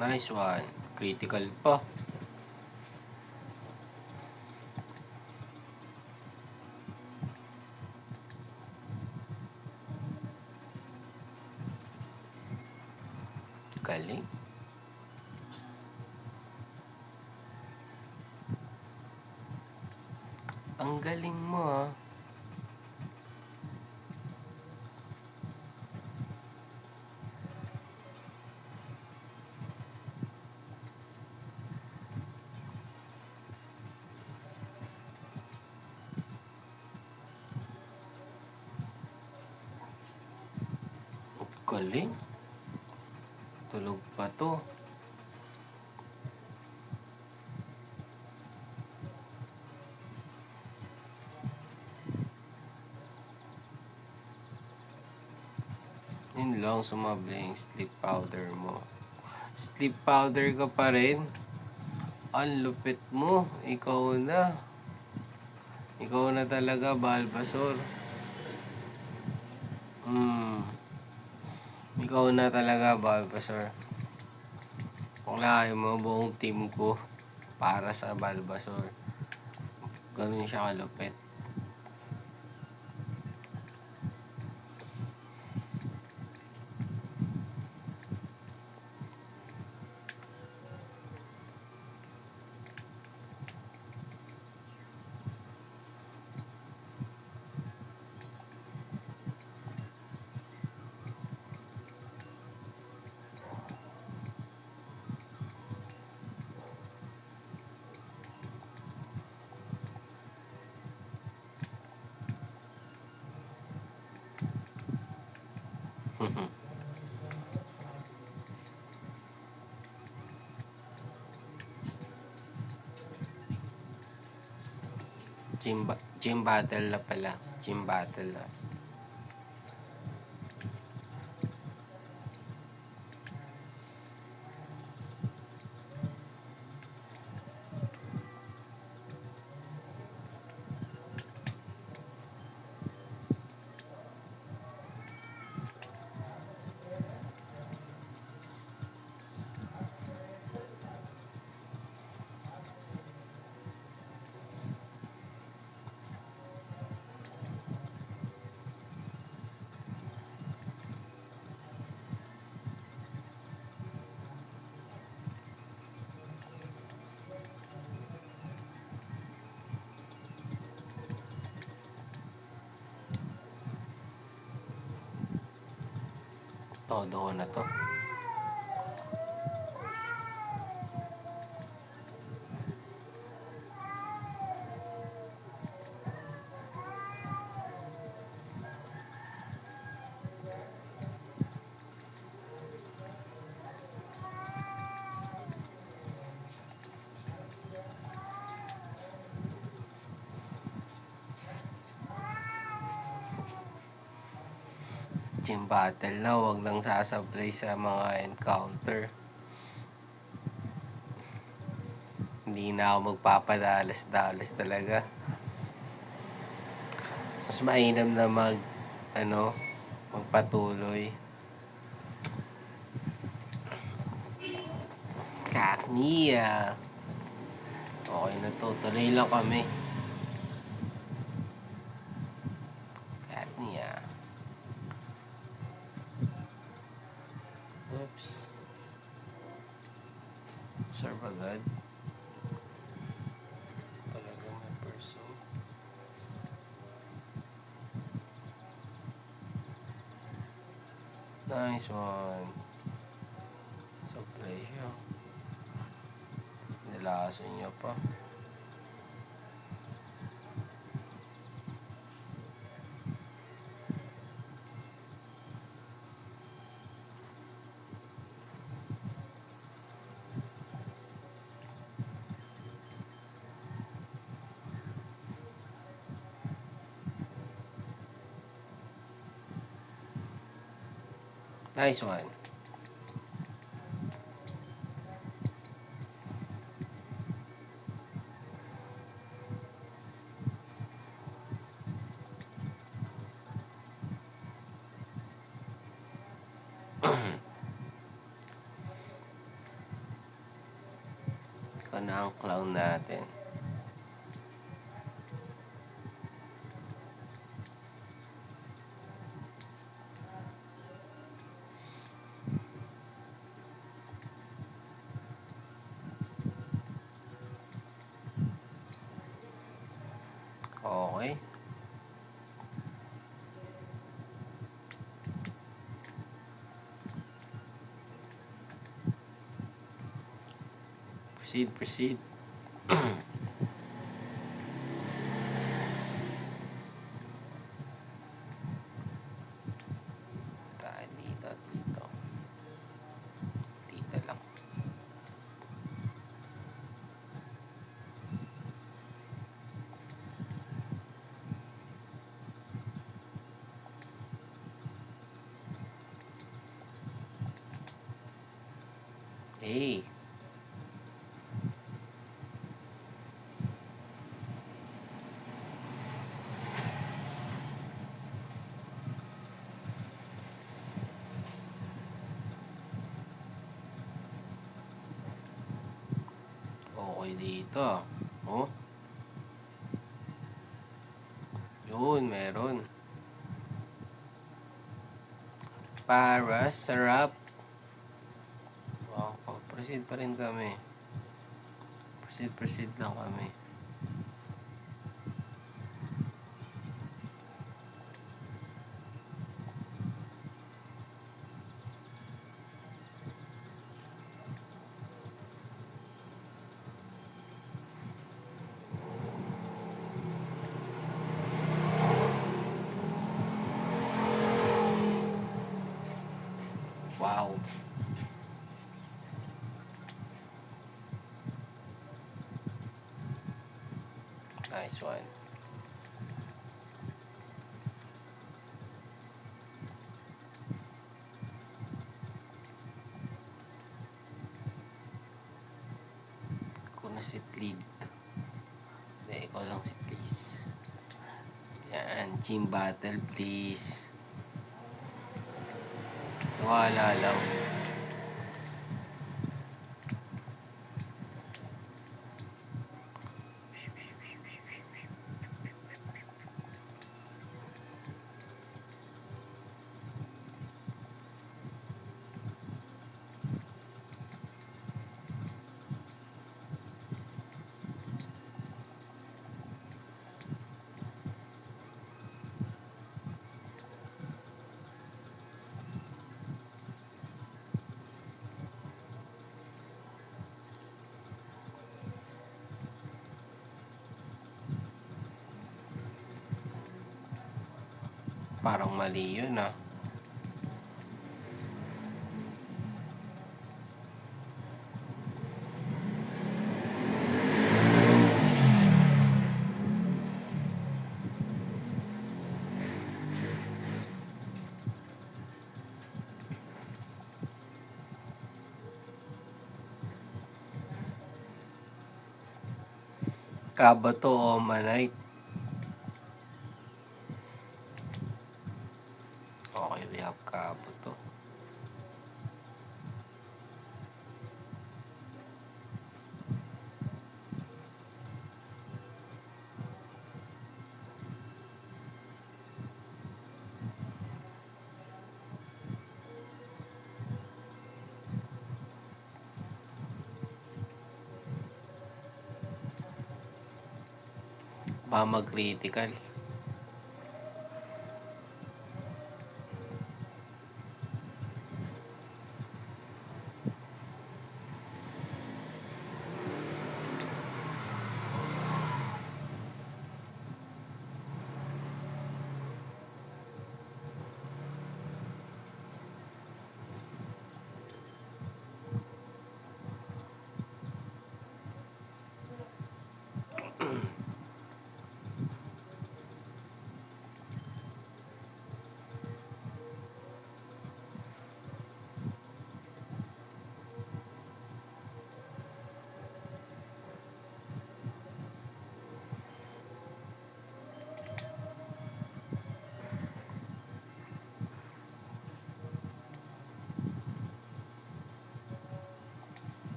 Nice one. Critical pa. Galing. Ang galing mo, ah. Galing. Tulog pa to. Yun lang, sumabli yung sleep powder mo. Sleep powder ka pa rin. Ang lupit mo. Ikaw na. Ikaw na talaga, Balbasor. Ikaw na talaga, Balbasor. Kung lahat mo, buong team ko para sa Balbasor. Ganun siya kalupit. Gym battle na pala. Gym battle na. Todo ko na to. Gym battle na, wag lang sasablay sa mga encounter. Hindi na ako magpapadalas-dalas talaga. Mas mainam na magpatuloy. Kakniya. Okay na to, tuloy lang kami. Kakniya. Oops. Serve agad. Talagang may person. Nice one. Supply siya. Nilason niya pa. Nice one. Ikaw na ang clown natin. Okay. Proceed. Tayo dito. Hey. Okay dito. Oh, yun, meron. Para sarap. Wow, proceed pa rin kami. Proceed lang kami. Wow. Nice one. Ako na si Plead. Hindi, ikaw lang si Please. Yan, team battle please. Wala lang. Parang mali yun ah. Kabato o Manite. Okay, we have Kabato. Ba mag-critical.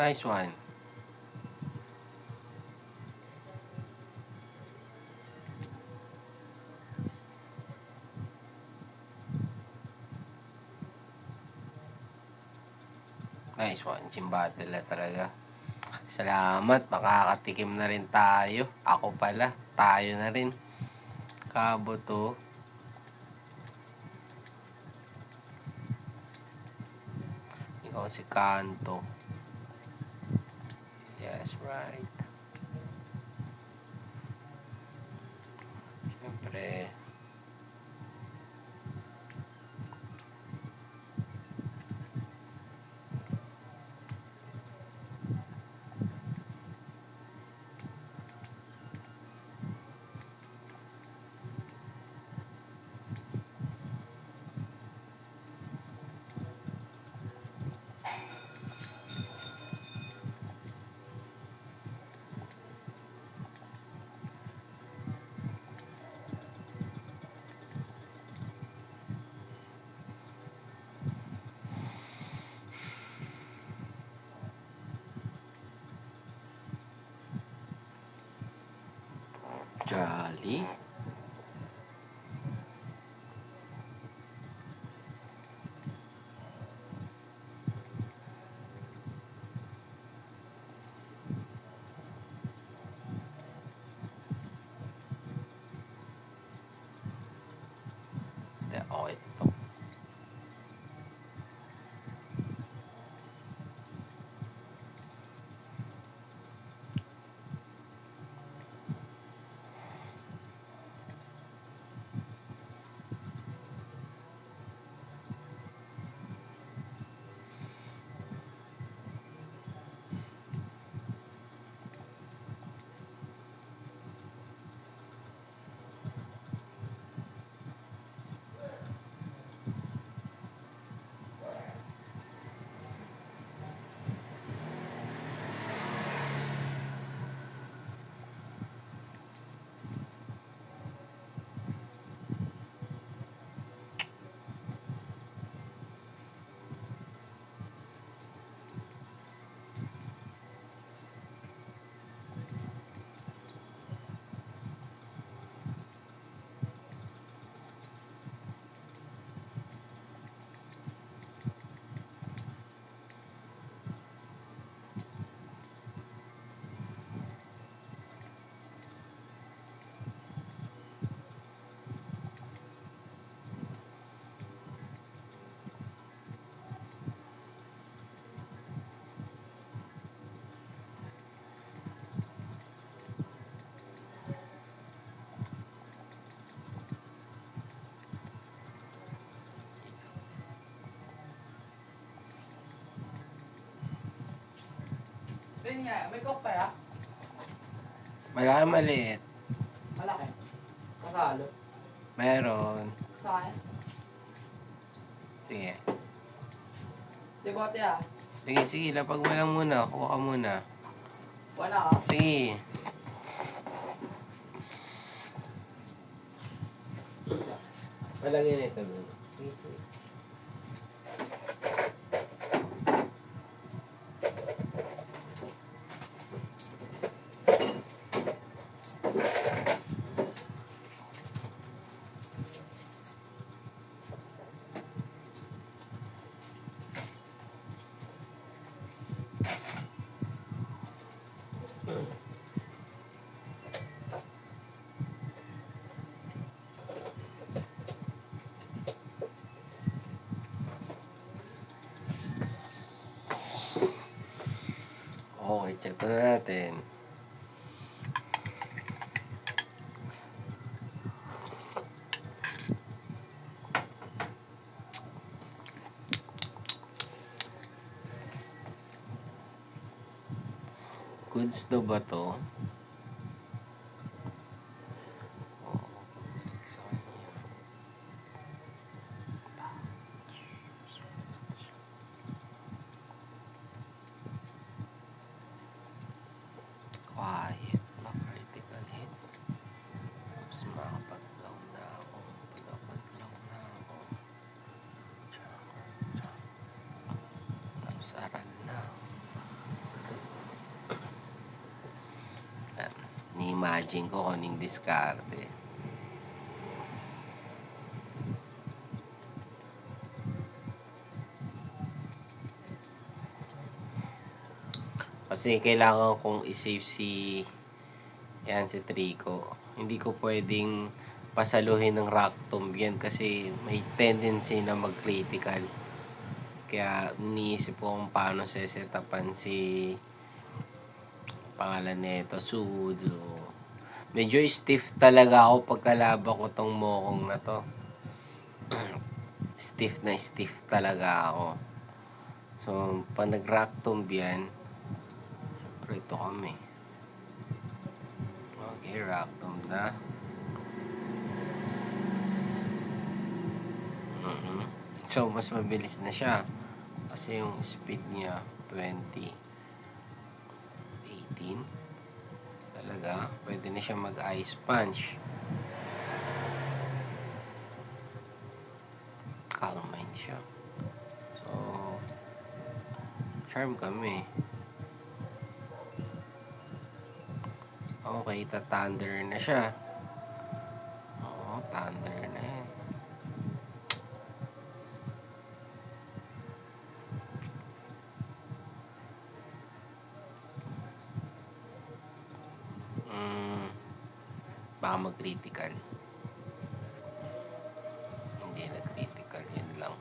Nice one. Nice one. Team battle na talaga. Salamat. Makakatikim na rin tayo. Ako pala. Tayo na rin. Kabato. Ikaw si Kanto. Yes, right. Siyempre. Jolly. Okay to. Yun nga, may coke kaya? Malaki maliit. Malaki. Kasalo. Meron. Sa akin. Sige. Di bote ah. Sige, sige. Lapag mo lang muna. Kuha ka muna. Wala ka. Sige. Malagyan na ito dun. Sige, sige. Okay, check na natin. Goods na ba to? Oo, balik sa kanya. Quiet na critical hits. Tapos makapag-glow na ako. Pagkapag-glow na ako. Tapos aral na. Ni-imagine ko kung anong diskarte. Kasi kailangan kong i-save si Trico. Hindi ko pwedeng pasaluhin ng rock tomb yan kasi may tendency na mag-critical. Kaya iniisip ko kung paano sesetapan si pangalan nito, Sudo. Medyo stiff talaga ako pagkalaba ko tong mokong na to. Stiff na stiff talaga ako. So, pag nag-rock tomb yan, ito kami. Okay, rock tomb na. So, mas mabilis na siya. Kasi yung speed niya, 20. 18. Talaga, pwede na siya mag-ice punch. Calm mind siya. So, charm kami. Okay, ta-thunder na siya. Oo, thunder na yan. Baka mag-critical. Hindi na critical, yun lang.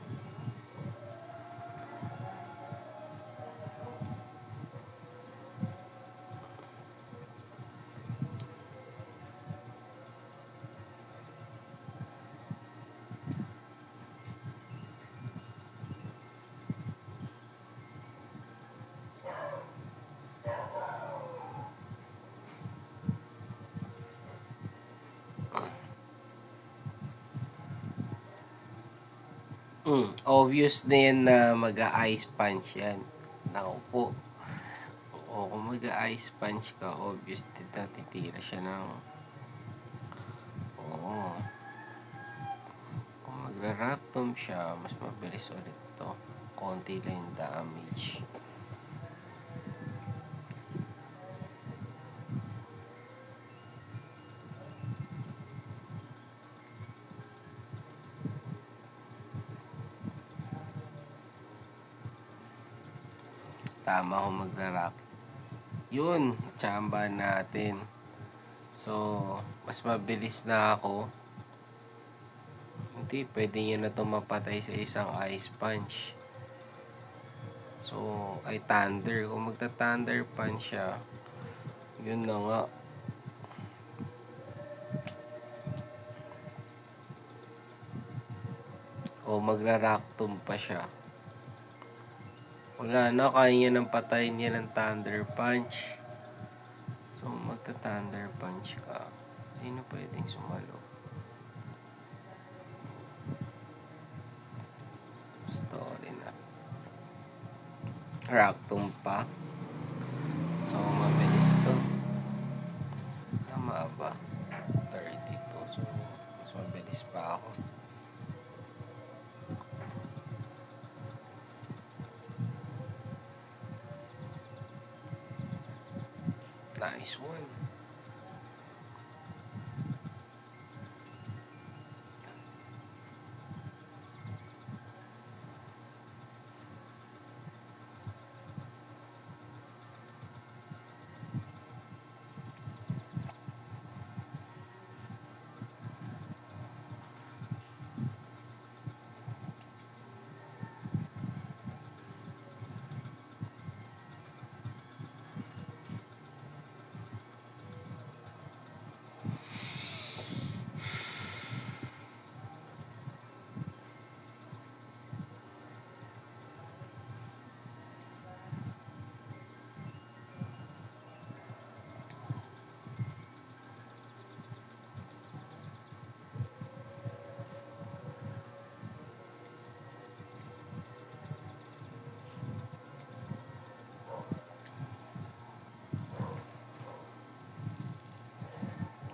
Obvious na yan na mag-a-ice punch yan. Naku po. Oo, kung mag-a-ice punch ka, obvious din na titira siya ng... Oo. Kung magra-ractom siya, mas mabilis ulit to. Konti lang yung damage. Tama kung magra-rock. Yun, tsamba natin. So, mas mabilis na ako. Hindi, pwede nyo na ito mapatay sa isang ice punch. So, ay thunder. Kung magta-thunder punch siya, yun na nga. O magra-ractum pa siya. Wala na, kaya niya nang patayin niya ng thunder punch. So, magta-thunder punch ka. Sino pwedeng sumalo? Story na. Ractum pa. So, mabilis to. Tama ba? 32. So, mas mabilis pa ako. Nice one.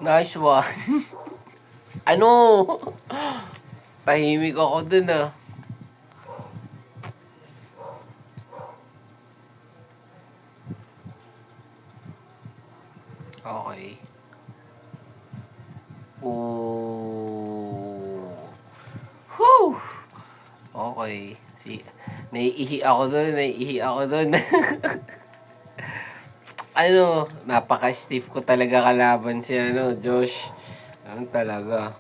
Nice one. Ano? Tahimik ako dun ah. Okay. Oh. Whew! Okay. Naiihi ako dun. Ano, napaka-stiff ko talaga kalaban si Josh. Ano talaga.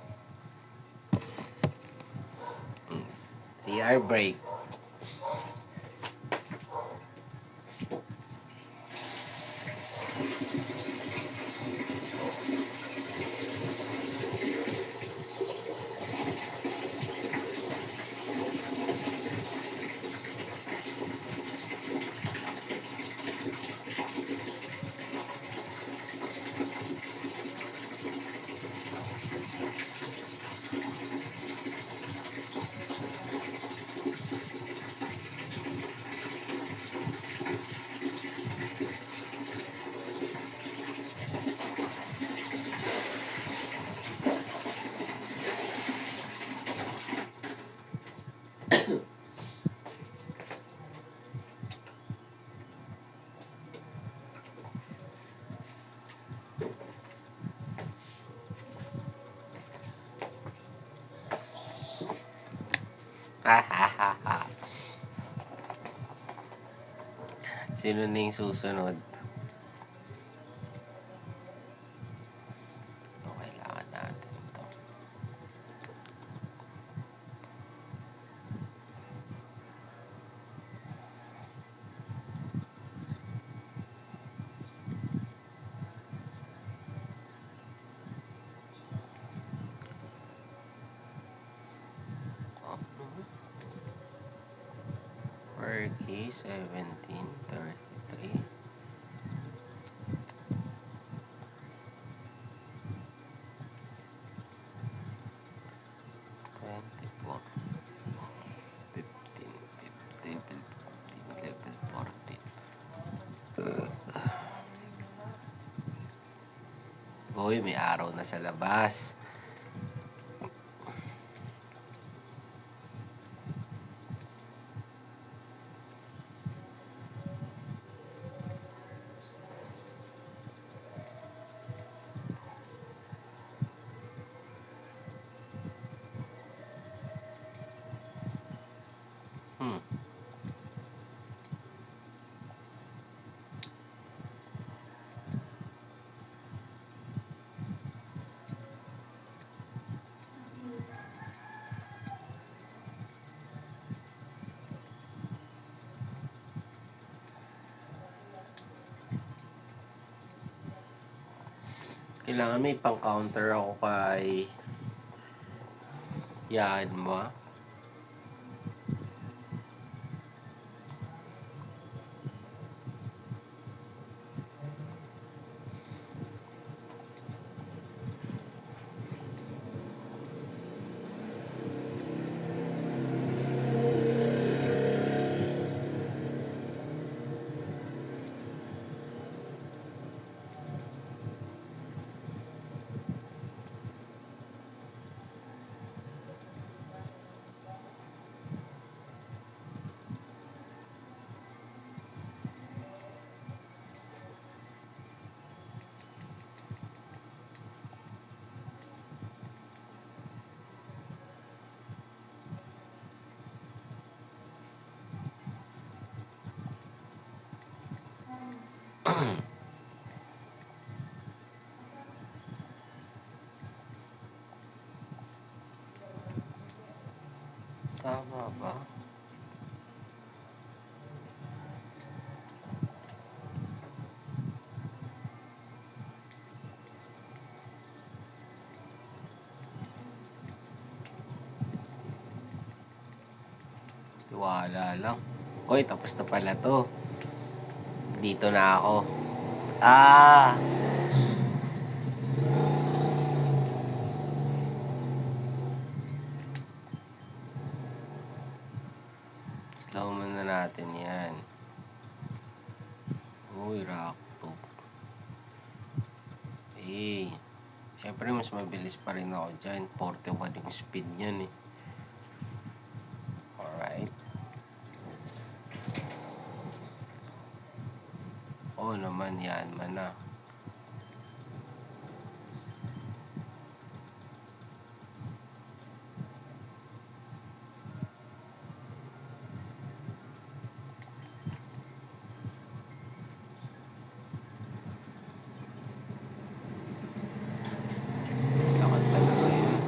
CR break. Sino na yung susunod? Ito, kailangan natin ito. Fergie, 1733. Level 14. Uy, may araw na sa labas. Hmm. Kailangan may pang-counter ako kay yan mo. Tama ba? Tiwala lang. Uy, tapos na pala to. Dito na ako. Ah! Slow muna natin yan. Uy, rock to. Eh, syempre mas mabilis pa rin ako dyan. 41 yung speed yun eh. Alright. Oo naman yan, mana. Sakit talaga yun.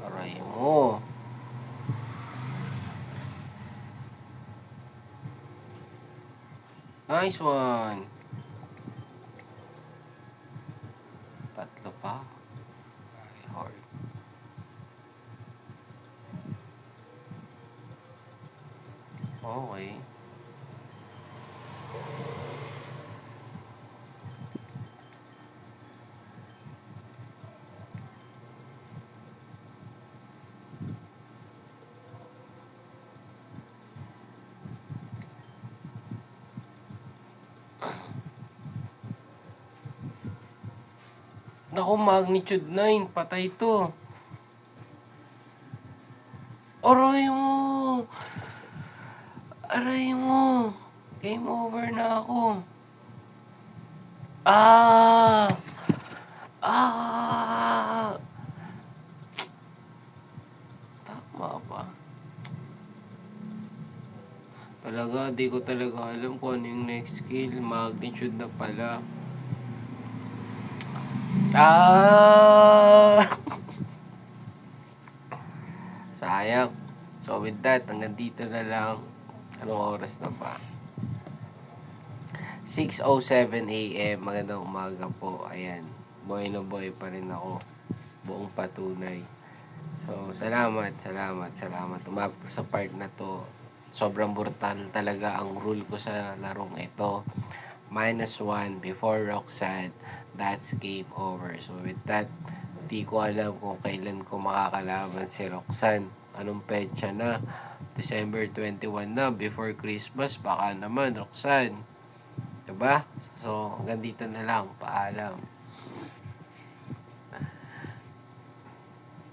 Aray mo. Nice one. Tatlo pa. Ay, hard. Okay. Naku, magnitude 9. Patay to. Aray mo. Aray mo. Game over na ako. Ah! Ah! Mapa. Talaga, di ko talaga alam kung ano yung next skill. Magnitude na pala. Ah! Sayang. So with that, hanggang dito na lang. Anong oras na ba? 6:07 a.m. Magandang umaga po. Ayan. Boy na boy pa rin ako. Buong patunay. So, salamat. Umabot sa part na to. Sobrang brutal talaga ang rule ko sa larong ito. -1 before Roxanne. That's game over. So, with that, di ko alam kung kailan ko makakalaban si Roxanne. Anong petsa na? December 21 na, before Christmas. Baka naman, Roxanne. Diba? So, hanggang dito na lang. Paalam.